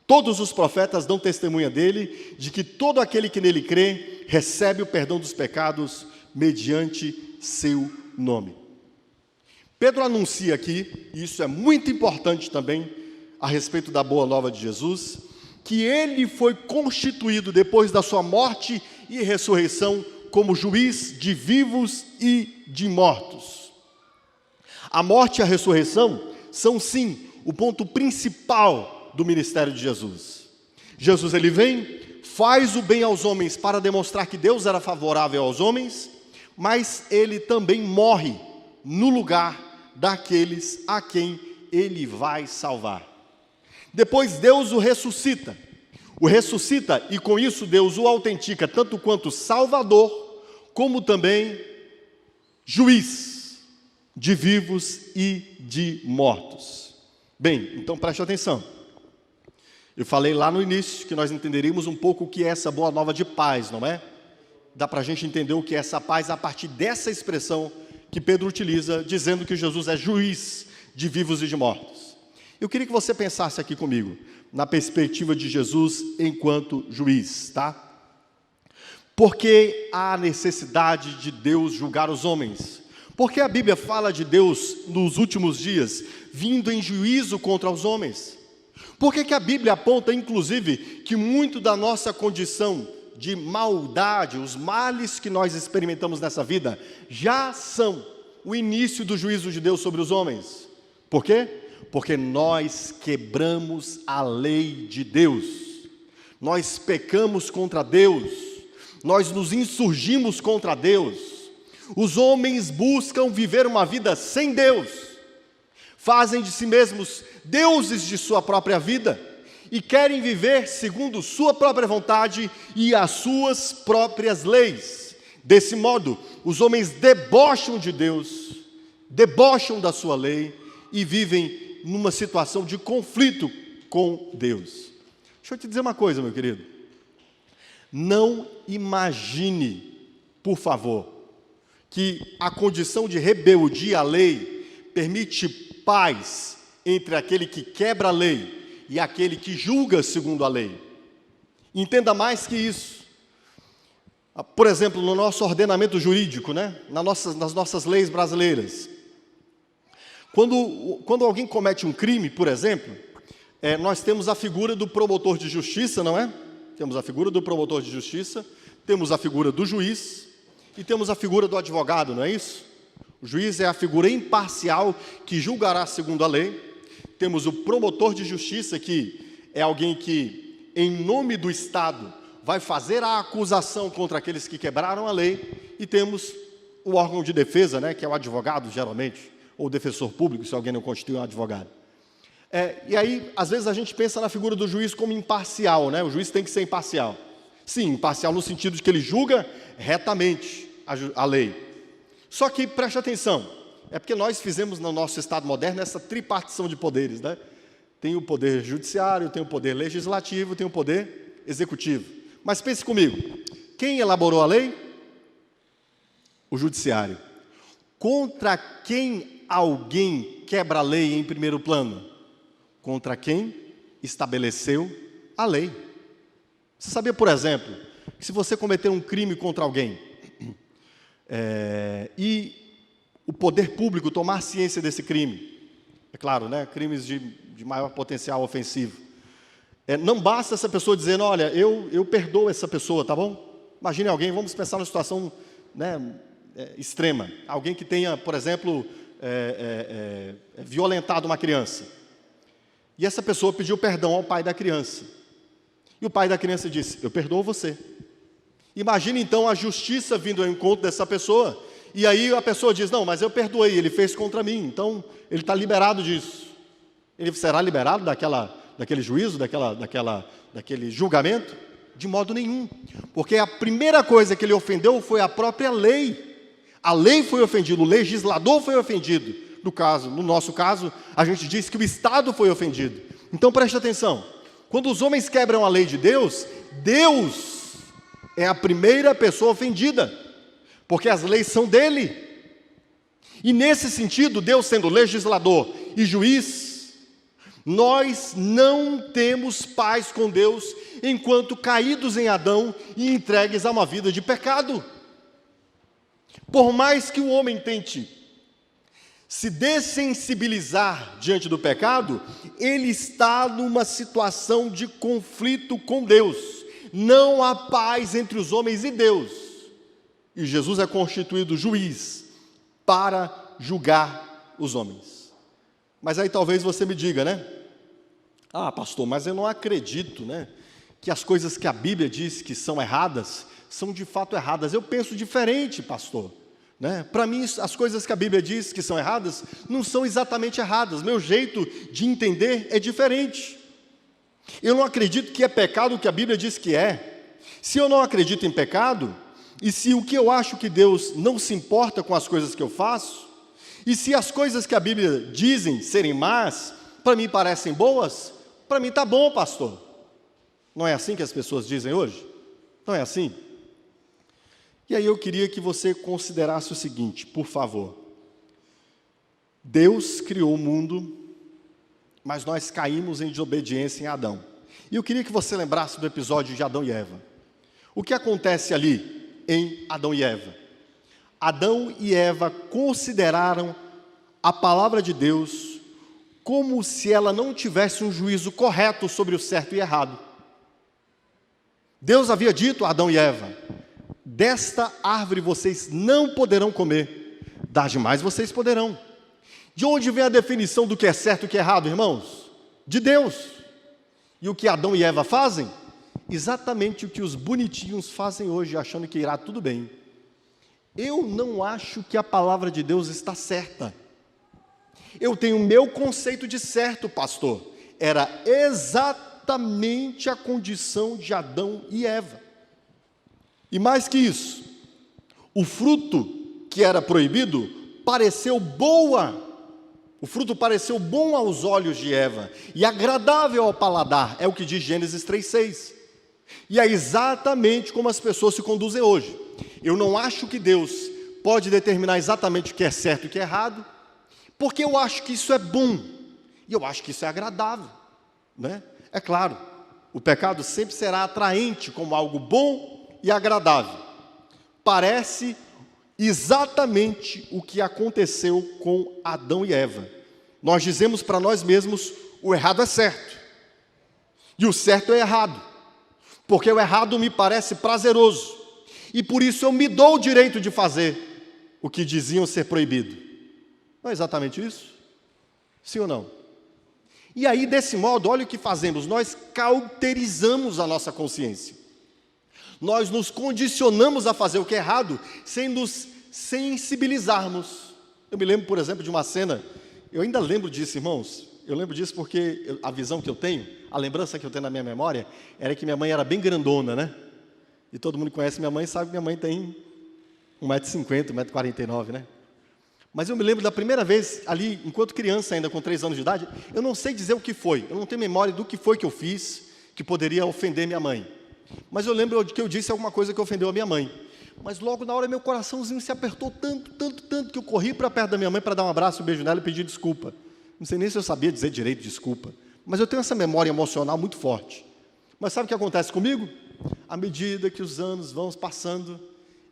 Todos os profetas dão testemunha dele, de que todo aquele que nele crê, recebe o perdão dos pecados, mediante seu nome. Pedro anuncia aqui, e isso é muito importante também, a respeito da boa nova de Jesus, que ele foi constituído depois da sua morte e ressurreição como juiz de vivos e de mortos. A morte e a ressurreição são sim o ponto principal do ministério de Jesus. Jesus, ele vem, faz o bem aos homens para demonstrar que Deus era favorável aos homens, mas ele também morre no lugar daqueles a quem ele vai salvar. Depois Deus o ressuscita e com isso Deus o autentica tanto quanto Salvador, como também juiz de vivos e de mortos. Bem, então preste atenção. Eu falei lá no início que nós entenderíamos um pouco o que é essa boa nova de paz, não é? Dá para a gente entender o que é essa paz a partir dessa expressão que Pedro utiliza, dizendo que Jesus é juiz de vivos e de mortos. Eu queria que você pensasse aqui comigo, na perspectiva de Jesus enquanto juiz, tá? Porque há necessidade de Deus julgar os homens? Porque a Bíblia fala de Deus nos últimos dias, vindo em juízo contra os homens? Por que a Bíblia aponta, inclusive, que muito da nossa condição de maldade, os males que nós experimentamos nessa vida, já são o início do juízo de Deus sobre os homens? Por quê? Porque nós quebramos a lei de Deus, nós pecamos contra Deus, nós nos insurgimos contra Deus. Os homens buscam viver uma vida sem Deus, fazem de si mesmos deuses de sua própria vida e querem viver segundo sua própria vontade e as suas próprias leis. Desse modo, os homens debocham de Deus, debocham da sua lei e vivem numa situação de conflito com Deus. Deixa eu te dizer uma coisa, meu querido. Não imagine, por favor, que a condição de rebeldia à lei permite paz entre aquele que quebra a lei e aquele que julga segundo a lei. Entenda mais que isso. Por exemplo, no nosso ordenamento jurídico, né? nas nossas leis brasileiras, quando alguém comete um crime, por exemplo, nós temos a figura do promotor de justiça, não é? Temos a figura do promotor de justiça, temos a figura do juiz e temos a figura do advogado, não é isso? O juiz é a figura imparcial que julgará segundo a lei. Temos o promotor de justiça, que é alguém que, em nome do Estado, vai fazer a acusação contra aqueles que quebraram a lei. E temos o órgão de defesa, né, que é o advogado, geralmente, ou o defensor público, se alguém não constitui um advogado. E aí, às vezes, a gente pensa na figura do juiz como imparcial, né? O juiz tem que ser imparcial. Sim, imparcial no sentido de que ele julga retamente a lei. Só que, preste atenção, é porque nós fizemos no nosso Estado moderno essa tripartição de poderes, né? Tem o poder judiciário, tem o poder legislativo, tem o poder executivo. Mas pense comigo, quem elaborou a lei? O judiciário. Contra quem alguém quebra a lei em primeiro plano? Contra quem estabeleceu a lei. Você sabia, por exemplo, que se você cometer um crime contra alguém, e o poder público tomar ciência desse crime. É claro, né? Crimes de maior potencial ofensivo. Não basta essa pessoa dizendo, olha, eu perdoo essa pessoa, tá bom? Imagine alguém, vamos pensar numa situação, né, extrema. Alguém que tenha, por exemplo, violentado uma criança. E essa pessoa pediu perdão ao pai da criança. E o pai da criança disse, eu perdoo você. Imagine então a justiça vindo ao encontro dessa pessoa. E aí a pessoa diz, não, mas eu perdoei, ele fez contra mim, então ele está liberado disso. Ele será liberado daquele juízo, daquele julgamento? De modo nenhum. Porque a primeira coisa que ele ofendeu foi a própria lei. A lei foi ofendida, o legislador foi ofendido. No nosso caso, a gente diz que o Estado foi ofendido. Então preste atenção. Quando os homens quebram a lei de Deus, Deus é a primeira pessoa ofendida. Porque as leis são dele. E nesse sentido, Deus sendo legislador e juiz, nós não temos paz com Deus enquanto caídos em Adão e entregues a uma vida de pecado. Por mais que o homem tente se dessensibilizar diante do pecado, ele está numa situação de conflito com Deus. Não há paz entre os homens e Deus. E Jesus é constituído juiz para julgar os homens. Mas aí talvez você me diga, né? Ah, pastor, mas eu não acredito, né? Que as coisas que a Bíblia diz que são erradas, são de fato erradas. Eu penso diferente, pastor. Né? Para mim, as coisas que a Bíblia diz que são erradas, não são exatamente erradas. Meu jeito de entender é diferente. Eu não acredito que é pecado o que a Bíblia diz que é. Se eu não acredito em pecado, e se o que eu acho que Deus não se importa com as coisas que eu faço, e se as coisas que a Bíblia dizem serem más, para mim parecem boas, para mim está bom, pastor. Não é assim que as pessoas dizem hoje? Não é assim? E aí eu queria que você considerasse o seguinte, por favor. Deus criou o mundo, mas nós caímos em desobediência em Adão. E eu queria que você lembrasse do episódio de Adão e Eva. O que acontece ali em Adão e Eva? Adão e Eva consideraram a palavra de Deus como se ela não tivesse um juízo correto sobre o certo e errado. Deus havia dito a Adão e Eva, desta árvore vocês não poderão comer, das demais vocês poderão. De onde vem a definição do que é certo e o que é errado, irmãos? De Deus. E o que Adão e Eva fazem? Exatamente o que os bonitinhos fazem hoje, achando que irá tudo bem. Eu não acho que a palavra de Deus está certa. Eu tenho o meu conceito de certo, pastor. Era exatamente a condição de Adão e Eva. E mais que isso, o fruto que era proibido pareceu boa. O fruto pareceu bom aos olhos de Eva e agradável ao paladar, é o que diz Gênesis 3:6. E é exatamente como as pessoas se conduzem hoje. Eu não acho que Deus pode determinar exatamente o que é certo e o que é errado, porque eu acho que isso é bom e eu acho que isso é agradável, né? É claro, o pecado sempre será atraente como algo bom e agradável. Parece exatamente o que aconteceu com Adão e Eva. Nós dizemos para nós mesmos, o errado é certo, e o certo é errado, porque o errado me parece prazeroso, e por isso eu me dou o direito de fazer o que diziam ser proibido. Não é exatamente isso? Sim ou não? E aí, desse modo, olha o que fazemos, nós cauterizamos a nossa consciência. Nós nos condicionamos a fazer o que é errado, sem nos sensibilizarmos. Eu me lembro, por exemplo, de uma cena, eu ainda lembro disso, irmãos, eu lembro disso porque a visão que eu tenho, a lembrança que eu tenho na minha memória, era que minha mãe era bem grandona, né? E todo mundo que conhece minha mãe sabe que minha mãe tem 1,50 m, 1,49 m, né? Mas eu me lembro da primeira vez, ali, enquanto criança ainda, com 3 anos de idade, eu não sei dizer o que foi, eu não tenho memória do que foi que eu fiz, que poderia ofender minha mãe. Mas eu lembro que eu disse alguma coisa que ofendeu a minha mãe. Mas logo na hora meu coraçãozinho se apertou tanto, que eu corri para perto da minha mãe para dar um abraço, um beijo nela e pedir desculpa. Não sei nem se eu sabia dizer direito desculpa, mas eu tenho essa memória emocional muito forte. Mas sabe o que acontece comigo? À medida que os anos vão passando,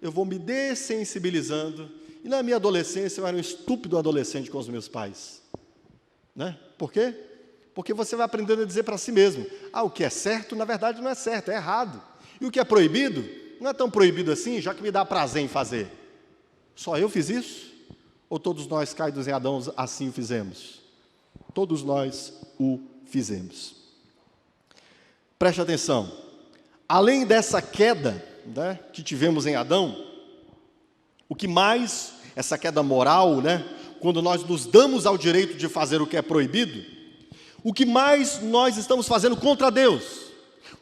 eu vou me dessensibilizando. E na minha adolescência eu era um estúpido adolescente com os meus pais. Né? Por quê? Porque você vai aprendendo a dizer para si mesmo, o que é certo, na verdade, não é certo, é errado. E o que é proibido, não é tão proibido assim, já que me dá prazer em fazer. Só eu fiz isso? Ou todos nós, caídos em Adão, assim o fizemos? Todos nós o fizemos. Preste atenção. Além dessa queda, né, que tivemos em Adão, o que mais, essa queda moral, né, quando nós nos damos ao direito de fazer o que é proibido, o que mais nós estamos fazendo contra Deus?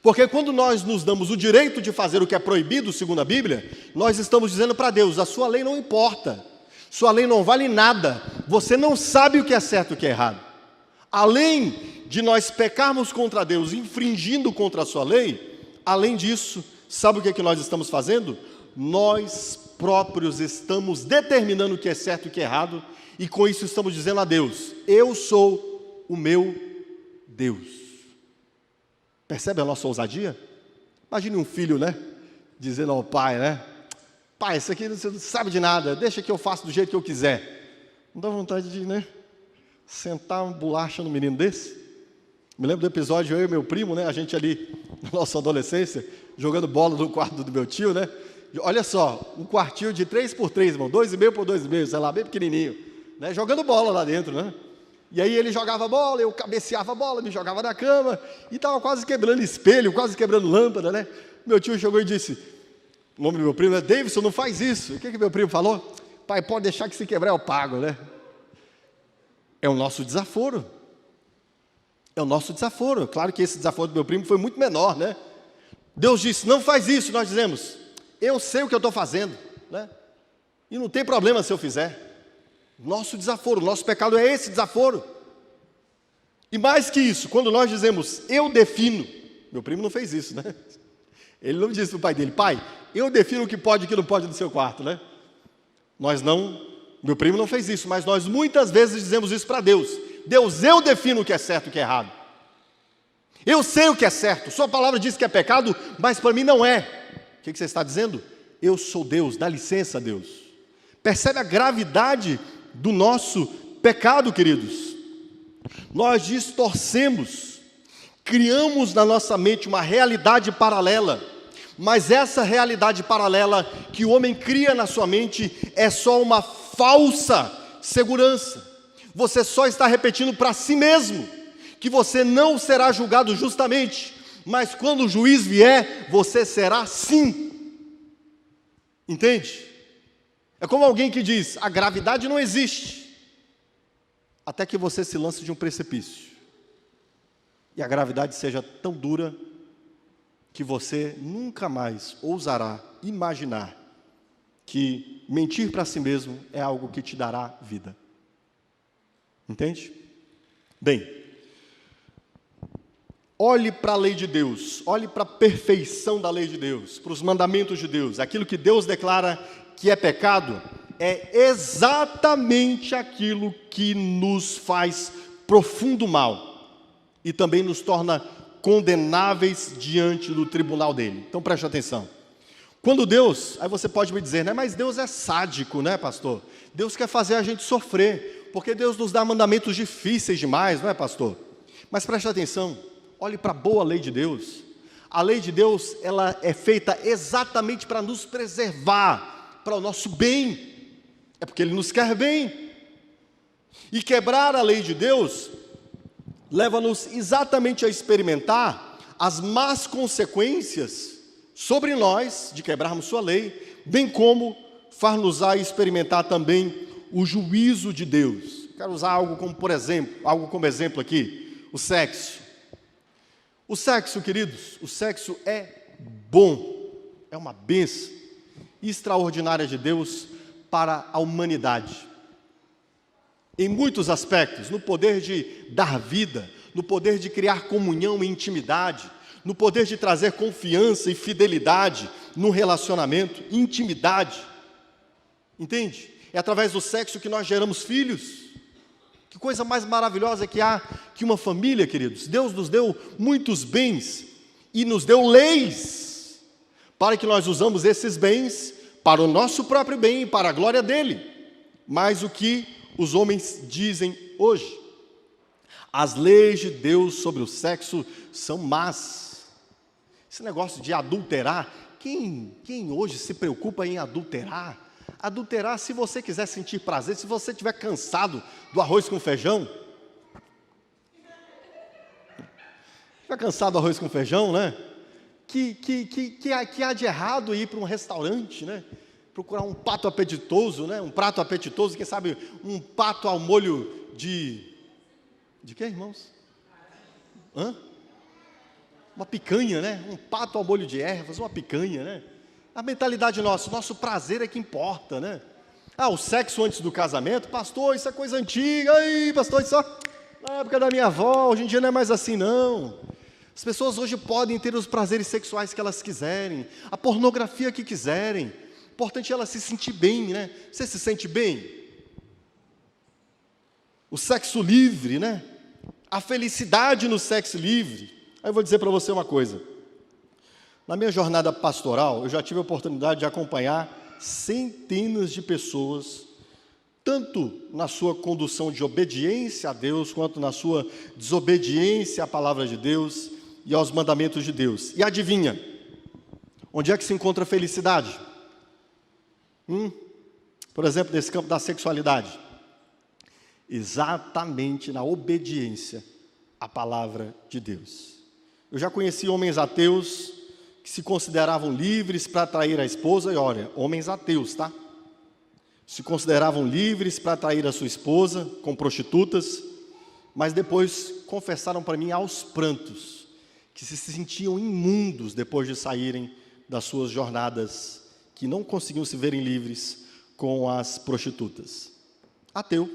Porque quando nós nos damos o direito de fazer o que é proibido, segundo a Bíblia, nós estamos dizendo para Deus, a sua lei não importa, sua lei não vale nada, você não sabe o que é certo e o que é errado. Além de nós pecarmos contra Deus, infringindo contra a sua lei, além disso, sabe o que é que nós estamos fazendo? Nós próprios estamos determinando o que é certo e o que é errado, e com isso estamos dizendo a Deus, eu sou o meu Deus. Percebe a nossa ousadia? Imagine um filho, né, dizendo ao pai, né, pai, isso aqui você não sabe de nada, deixa que eu faço do jeito que eu quiser. Não dá vontade de, né, sentar uma bolacha no menino desse? Me lembro do episódio, eu e meu primo, né, a gente ali, na nossa adolescência, jogando bola no quarto do meu tio, né, olha só, um quartinho de 3x3, irmão, 2,5 por 2,5, sei lá, bem pequenininho, né, jogando bola lá dentro, né. E aí ele jogava a bola, eu cabeceava a bola, me jogava na cama, e estava quase quebrando espelho, quase quebrando lâmpada, né. Meu tio chegou e disse, o nome do meu primo é Davidson, não faz isso. O que meu primo falou? Pai, pode deixar que se quebrar eu pago, né. É o nosso desaforo. É o nosso desaforo. Claro que esse desaforo do meu primo foi muito menor, né. Deus disse, não faz isso, nós dizemos, eu sei o que eu estou fazendo, né, e não tem problema se eu fizer. Nosso desaforo, nosso pecado é esse desaforo. E mais que isso, quando nós dizemos, eu defino, meu primo não fez isso, né? Ele não disse para o pai dele, pai, eu defino o que pode e o que não pode no seu quarto, né? Nós não, meu primo não fez isso, mas nós muitas vezes dizemos isso para Deus. Deus, eu defino o que é certo e o que é errado. Eu sei o que é certo, sua palavra diz que é pecado, mas para mim não é. O que você está dizendo? Eu sou Deus, dá licença, Deus. Percebe a gravidade do nosso pecado, queridos? Nós distorcemos, criamos na nossa mente uma realidade paralela, mas essa realidade paralela que o homem cria na sua mente é só uma falsa segurança. Você só está repetindo para si mesmo que você não será julgado justamente, mas quando o juiz vier, você será sim. Entende? É como alguém que diz, a gravidade não existe, até que você se lance de um precipício, e a gravidade seja tão dura, que você nunca mais ousará imaginar que mentir para si mesmo é algo que te dará vida. Entende? Bem, olhe para a lei de Deus, olhe para a perfeição da lei de Deus, para os mandamentos de Deus, aquilo que Deus declara que é pecado, é exatamente aquilo que nos faz profundo mal e também nos torna condenáveis diante do tribunal dele. Então preste atenção. Quando Deus, aí você pode me dizer, né, mas Deus é sádico, né, pastor? Deus quer fazer a gente sofrer, porque Deus nos dá mandamentos difíceis demais, não é, pastor? Mas preste atenção, olhe para a boa lei de Deus. A lei de Deus, ela é feita exatamente para nos preservar, para o nosso bem, é porque Ele nos quer bem, e quebrar a lei de Deus, leva-nos exatamente a experimentar as más consequências sobre nós, de quebrarmos sua lei, bem como far-nos-á experimentar também o juízo de Deus. Quero usar algo como exemplo aqui, o sexo. O sexo, queridos, o sexo é bom, é uma bênção extraordinária de Deus para a humanidade. Em muitos aspectos, no poder de dar vida, no poder de criar comunhão e intimidade, no poder de trazer confiança e fidelidade no relacionamento, intimidade. Entende? É através do sexo que nós geramos filhos. Que coisa mais maravilhosa que há que uma família, queridos. Deus nos deu muitos bens e nos deu leis para que nós usamos esses bens para o nosso próprio bem e para a glória dele. Mas o que os homens dizem hoje? As leis de Deus sobre o sexo são más. Esse negócio de adulterar, quem hoje se preocupa em adulterar? Adulterar, se você quiser sentir prazer, se você estiver cansado do arroz com feijão. Estiver cansado do arroz com feijão, né? Que há de errado ir para um restaurante, né? Procurar um prato apetitoso, né? Um prato apetitoso, quem sabe um prato ao molho de quê, irmãos? Uma picanha, né? Um pato ao molho de ervas, uma picanha, né? A mentalidade nossa, nosso prazer é que importa, né? O sexo antes do casamento, pastor, isso é coisa antiga, aí, pastor, isso na época da minha avó, hoje em dia não é mais assim, não. As pessoas hoje podem ter os prazeres sexuais que elas quiserem, a pornografia que quiserem, o importante é ela se sentir bem, né? Você se sente bem? O sexo livre, né? A felicidade no sexo livre. Aí eu vou dizer para você uma coisa. Na minha jornada pastoral, eu já tive a oportunidade de acompanhar centenas de pessoas, tanto na sua condução de obediência a Deus, quanto na sua desobediência à palavra de Deus e aos mandamentos de Deus. E adivinha, onde é que se encontra a felicidade? Por exemplo, nesse campo da sexualidade. Exatamente na obediência à palavra de Deus. Eu já conheci homens ateus que se consideravam livres para atrair a esposa, e olha, homens ateus, tá? Se consideravam livres para atrair a sua esposa com prostitutas, mas depois confessaram para mim aos prantos que se sentiam imundos depois de saírem das suas jornadas, que não conseguiam se verem livres com as prostitutas. Ateu.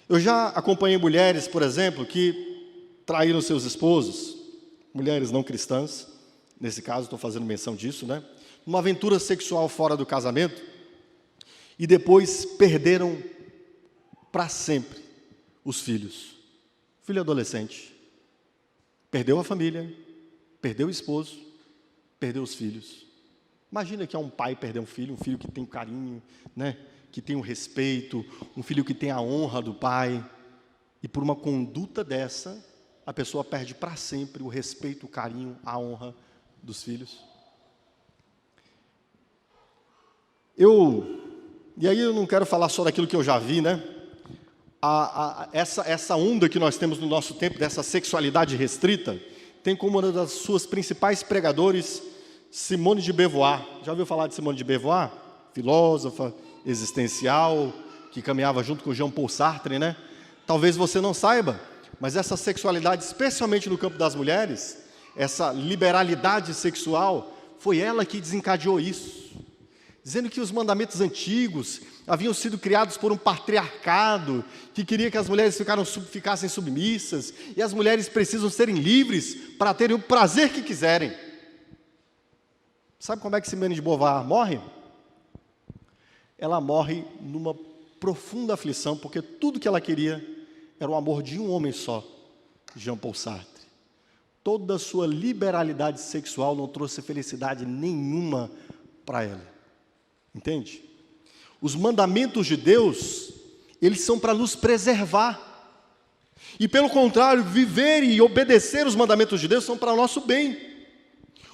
Eu já acompanhei mulheres, por exemplo, que traíram seus esposos, mulheres não cristãs, nesse caso estou fazendo menção disso, né? Uma aventura sexual fora do casamento, e depois perderam para sempre os filhos. Filho adolescente, perdeu a família, perdeu o esposo, perdeu os filhos. Imagina que é um pai perder um filho que tem carinho, né? Que tem o respeito, um filho que tem a honra do pai, e por uma conduta dessa, a pessoa perde para sempre o respeito, o carinho, a honra dos filhos. E aí eu não quero falar só daquilo que eu já vi, né? Essa onda que nós temos no nosso tempo, dessa sexualidade restrita, tem como uma das suas principais pregadores, Simone de Beauvoir. Já ouviu falar de Simone de Beauvoir? Filósofa, existencial, que caminhava junto com Jean Paul Sartre, né? Talvez você não saiba, mas essa sexualidade, especialmente no campo das mulheres, essa liberalidade sexual, foi ela que desencadeou isso, dizendo que os mandamentos antigos haviam sido criados por um patriarcado que queria que as mulheres ficassem submissas, e as mulheres precisam serem livres para terem o prazer que quiserem. Sabe como é que Simone de Beauvoir morre? Ela morre numa profunda aflição, porque tudo que ela queria era o amor de um homem só, Jean Paul Sartre. Toda a sua liberalidade sexual não trouxe felicidade nenhuma para ela. Entende? Os mandamentos de Deus, eles são para nos preservar. E pelo contrário, viver e obedecer os mandamentos de Deus são para o nosso bem.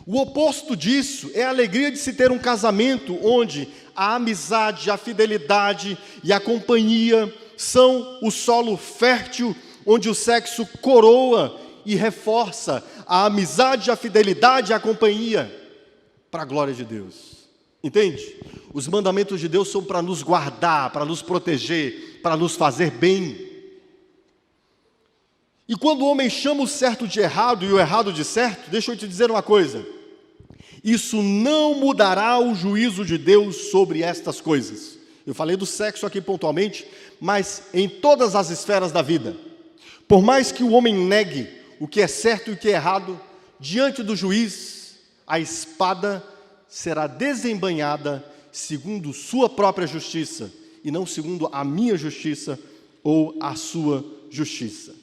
O oposto disso é a alegria de se ter um casamento onde a amizade, a fidelidade e a companhia são o solo fértil, onde o sexo coroa e reforça a amizade, a fidelidade e a companhia para a glória de Deus. Entende? Os mandamentos de Deus são para nos guardar, para nos proteger, para nos fazer bem. E quando o homem chama o certo de errado e o errado de certo, deixa eu te dizer uma coisa: isso não mudará o juízo de Deus sobre estas coisas. Eu falei do sexo aqui pontualmente, mas em todas as esferas da vida. Por mais que o homem negue o que é certo e o que é errado, diante do juiz, a espada será desembainhada segundo sua própria justiça, e não segundo a minha justiça ou a sua justiça.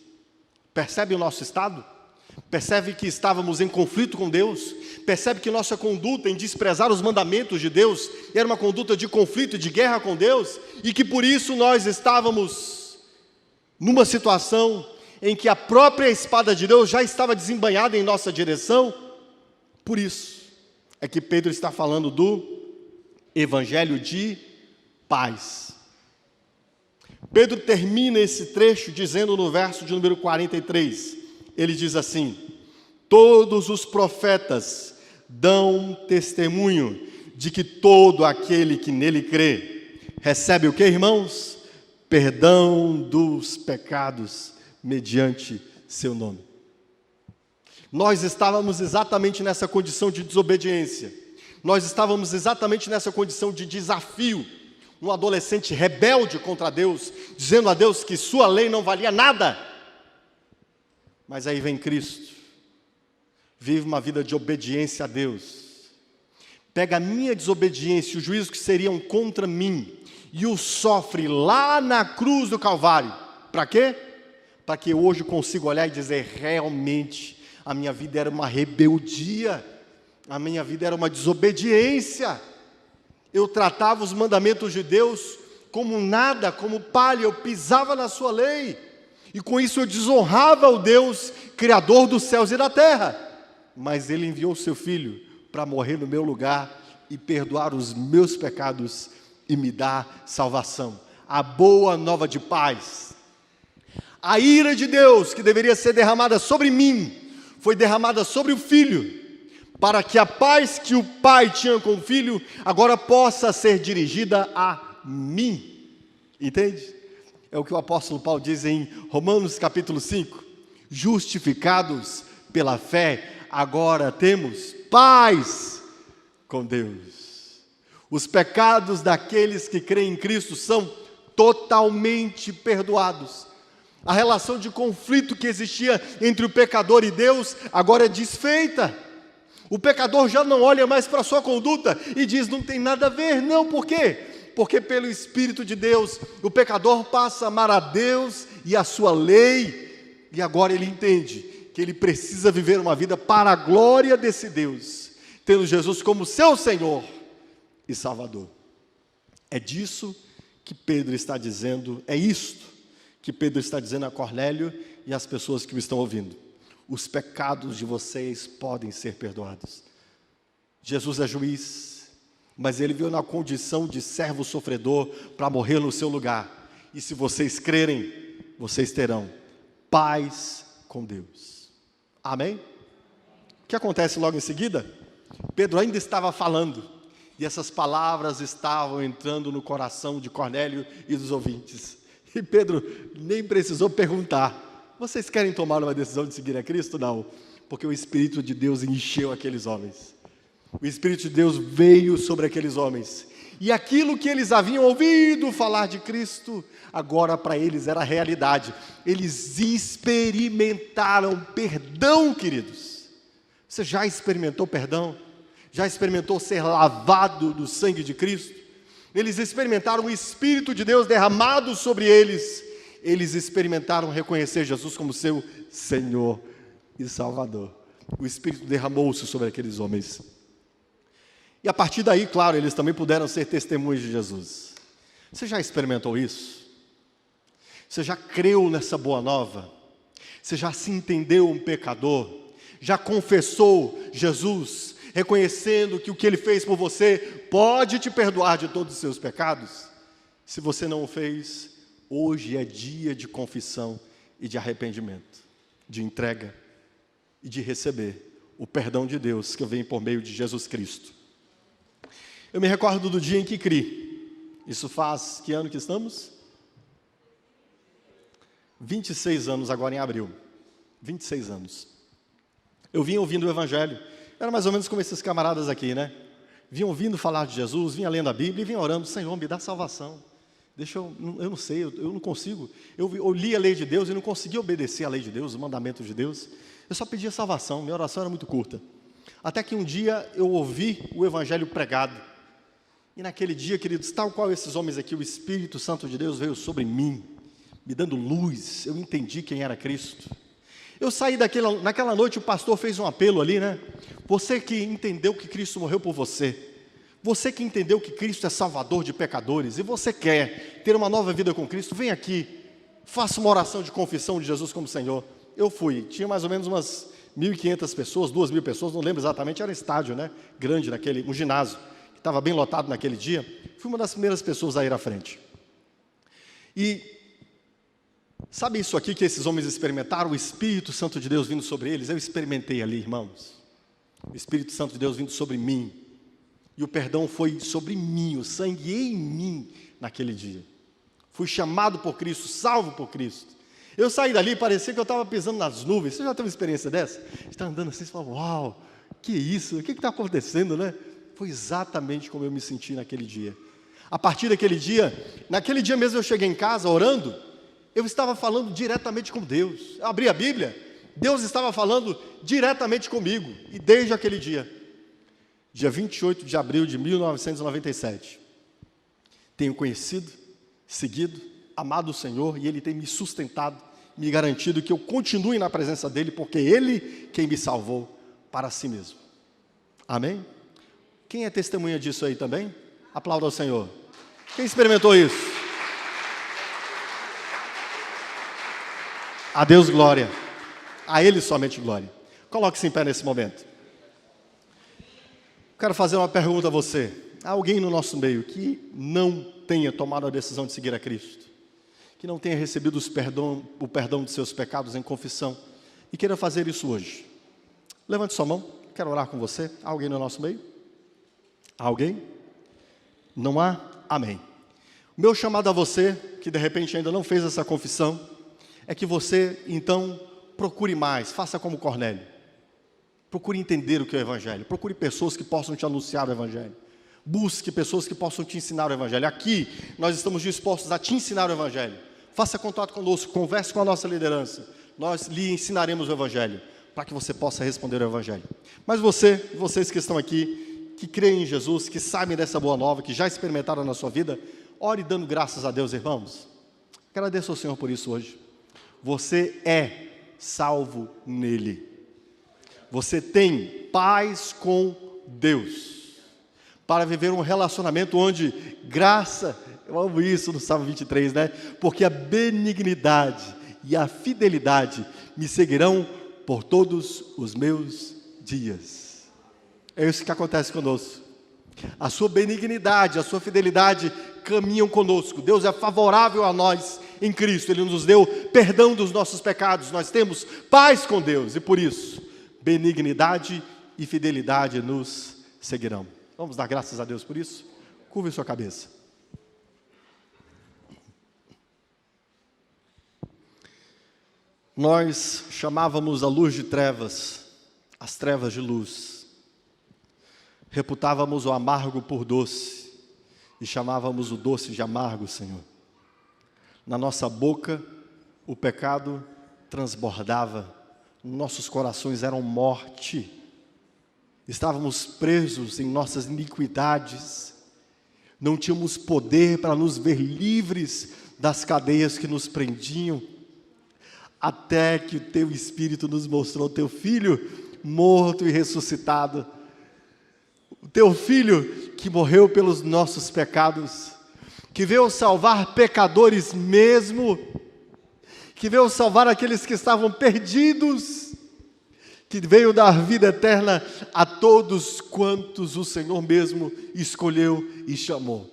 Percebe o nosso estado? Percebe que estávamos em conflito com Deus? percebe que nossa conduta em desprezar os mandamentos de Deus era uma conduta de conflito e de guerra com Deus, e que por isso nós estávamos numa situação em que a própria espada de Deus já estava desembainhada em nossa direção. Por isso é que Pedro está falando do evangelho de paz. Pedro termina esse trecho dizendo no verso de número 43, ele diz assim: todos os profetas dão testemunho de que todo aquele que nele crê recebe o que, irmãos? Perdão dos pecados mediante seu nome. Nós estávamos exatamente nessa condição de desobediência, nós estávamos exatamente nessa condição de desafio, um adolescente rebelde contra Deus, dizendo a Deus que sua lei não valia nada. Mas aí vem Cristo, vive uma vida de obediência a Deus, pega a minha desobediência, o juízo que seriam contra mim, e o sofre lá na cruz do Calvário. Para quê? Para que eu hoje consiga olhar e dizer, realmente, a minha vida era uma rebeldia, a minha vida era uma desobediência. Eu tratava os mandamentos de Deus como nada, como palha, eu pisava na sua lei, e com isso eu desonrava o Deus, Criador dos céus e da terra. Mas Ele enviou o seu Filho para morrer no meu lugar e perdoar os meus pecados e me dar salvação. A boa nova de paz. A ira de Deus, que deveria ser derramada sobre mim, foi derramada sobre o Filho, para que a paz que o Pai tinha com o Filho, agora possa ser dirigida a mim. Entende? É o que o apóstolo Paulo diz em Romanos capítulo 5. Justificados pela fé, agora temos paz com Deus. Os pecados daqueles que creem em Cristo são totalmente perdoados. A relação de conflito que existia entre o pecador e Deus agora é desfeita. O pecador já não olha mais para a sua conduta e diz, não tem nada a ver. Não, por quê? Porque pelo Espírito de Deus, o pecador passa a amar a Deus e a sua lei, e agora ele entende que ele precisa viver uma vida para a glória desse Deus, tendo Jesus como seu Senhor e Salvador. É disso que Pedro está dizendo, é isto que Pedro está dizendo a Cornélio e às pessoas que o estão ouvindo. Os pecados de vocês podem ser perdoados. Jesus é juiz, mas Ele veio na condição de servo sofredor para morrer no seu lugar. E se vocês crerem, vocês terão paz com Deus. Amém? O que acontece logo em seguida? Pedro ainda estava falando, e essas palavras estavam entrando no coração de Cornélio e dos ouvintes. E Pedro nem precisou perguntar, vocês querem tomar uma decisão de seguir a Cristo? Não, porque o Espírito de Deus encheu aqueles homens. O Espírito de Deus veio sobre aqueles homens. E aquilo que eles haviam ouvido falar de Cristo, agora para eles era realidade. Eles experimentaram perdão, queridos. Você já experimentou perdão? Já experimentou ser lavado do sangue de Cristo? Eles experimentaram o Espírito de Deus derramado sobre eles. Eles experimentaram reconhecer Jesus como seu Senhor e Salvador. O Espírito derramou-se sobre aqueles homens. E a partir daí, claro, eles também puderam ser testemunhas de Jesus. Você já experimentou isso? Você já creu nessa boa nova? Você já se entendeu um pecador? Já confessou Jesus, reconhecendo que o que Ele fez por você pode te perdoar de todos os seus pecados? Se você não o fez, hoje é dia de confissão e de arrependimento, de entrega e de receber o perdão de Deus que vem por meio de Jesus Cristo. Eu me recordo do dia em que criei. Isso faz, que ano que estamos? 26 anos agora em abril. 26 anos. Eu vim ouvindo o Evangelho. Era mais ou menos como esses camaradas aqui, né? Vinha ouvindo falar de Jesus, vinha lendo a Bíblia e vinha orando, Senhor, me dá salvação. Eu não sei, eu não consigo. Eu li a lei de Deus e não conseguia obedecer a lei de Deus, os mandamentos de Deus. Eu só pedia salvação, minha oração era muito curta. Até que um dia eu ouvi o Evangelho pregado. E naquele dia, queridos, tal qual esses homens aqui, o Espírito Santo de Deus veio sobre mim, me dando luz, eu entendi quem era Cristo. Eu saí naquela noite, o pastor fez um apelo ali, né? Você que entendeu que Cristo morreu por você que entendeu que Cristo é salvador de pecadores, e você quer ter uma nova vida com Cristo, vem aqui, faça uma oração de confissão de Jesus como Senhor. Eu fui, tinha mais ou menos umas 1.500 pessoas, 2.000 pessoas, não lembro exatamente, era estádio, né? Grande, um ginásio, que estava bem lotado naquele dia. Fui uma das primeiras pessoas a ir à frente. E sabe isso aqui que esses homens experimentaram? O Espírito Santo de Deus vindo sobre eles? Eu experimentei ali, irmãos. O Espírito Santo de Deus vindo sobre mim. E o perdão foi sobre mim, o sangue em mim naquele dia. Fui chamado por Cristo, salvo por Cristo. Eu saí dali e parecia que eu estava pisando nas nuvens. Você já teve uma experiência dessa? Você está andando assim e fala, uau, que isso? O que está acontecendo, né? Foi exatamente como eu me senti naquele dia. A partir daquele dia, naquele dia mesmo eu cheguei em casa orando, eu estava falando diretamente com Deus. Eu abri a Bíblia, Deus estava falando diretamente comigo. E desde aquele dia, dia 28 de abril de 1997, tenho conhecido, seguido, amado o Senhor, e Ele tem me sustentado, me garantido que eu continue na presença dEle, porque Ele quem me salvou para si mesmo. Amém? Quem é testemunha disso aí também? Aplauda ao Senhor. Quem experimentou isso? A Deus glória, a Ele somente glória. Coloque-se em pé nesse momento. Quero fazer uma pergunta a você. Há alguém no nosso meio que não tenha tomado a decisão de seguir a Cristo, que não tenha recebido o perdão de seus pecados em confissão e queira fazer isso hoje? Levante sua mão, quero orar com você. Há alguém no nosso meio? Há alguém? Não há? Amém. O meu chamado a você, que de repente ainda não fez essa confissão, é que você, então, procure mais, faça como Cornélio. Procure entender o que é o Evangelho, procure pessoas que possam te anunciar o Evangelho. Busque pessoas que possam te ensinar o Evangelho. Aqui, nós estamos dispostos a te ensinar o Evangelho. Faça contato conosco, converse com a nossa liderança. Nós lhe ensinaremos o Evangelho, para que você possa responder o Evangelho. Mas vocês que estão aqui, que creem em Jesus, que sabem dessa boa nova, que já experimentaram na sua vida, ore dando graças a Deus, irmãos. Agradeço ao Senhor por isso hoje. Você é salvo nele. Você tem paz com Deus, para viver um relacionamento onde graça, eu amo isso no Salmo 23, né? Porque a benignidade e a fidelidade me seguirão por todos os meus dias. É isso que acontece conosco. A sua benignidade, a sua fidelidade caminham conosco. Deus é favorável a nós em Cristo. Ele nos deu perdão dos nossos pecados. Nós temos paz com Deus e por isso benignidade e fidelidade nos seguirão. Vamos dar graças a Deus por isso? Curve sua cabeça. Nós chamávamos a luz de trevas, as trevas de luz. Reputávamos o amargo por doce e chamávamos o doce de amargo, Senhor. Na nossa boca, o pecado transbordava. Nossos corações eram morte, estávamos presos em nossas iniquidades, não tínhamos poder para nos ver livres das cadeias que nos prendiam, até que o Teu Espírito nos mostrou o Teu Filho morto e ressuscitado, o Teu Filho que morreu pelos nossos pecados, que veio salvar pecadores mesmo, que veio salvar aqueles que estavam perdidos, que veio dar vida eterna a todos quantos o Senhor mesmo escolheu e chamou.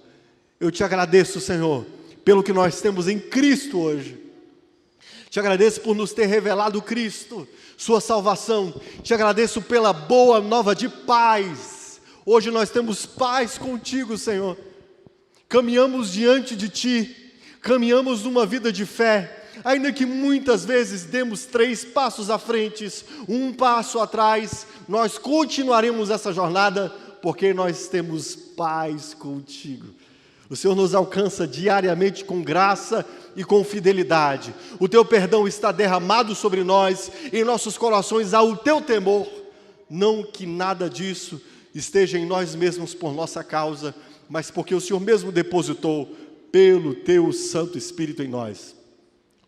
Eu te agradeço, Senhor, pelo que nós temos em Cristo hoje. Te agradeço por nos ter revelado Cristo, sua salvação. Te agradeço pela boa nova de paz. Hoje nós temos paz contigo, Senhor. Caminhamos diante de Ti, caminhamos numa vida de fé, ainda que muitas vezes demos 3 passos à frente, 1 passo atrás, nós continuaremos essa jornada, porque nós temos paz contigo. O Senhor nos alcança diariamente com graça e com fidelidade. O Teu perdão está derramado sobre nós, em nossos corações há o Teu temor. Não que nada disso esteja em nós mesmos por nossa causa, mas porque o Senhor mesmo depositou pelo Teu Santo Espírito em nós.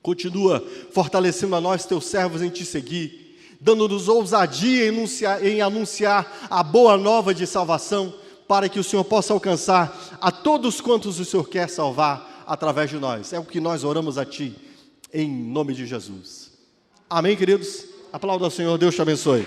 Continua fortalecendo a nós, teus servos, em te seguir, dando-nos ousadia em anunciar a boa nova de salvação, para que o Senhor possa alcançar a todos quantos o Senhor quer salvar através de nós. É o que nós oramos a Ti, em nome de Jesus. Amém, queridos? Aplauda ao Senhor, Deus te abençoe.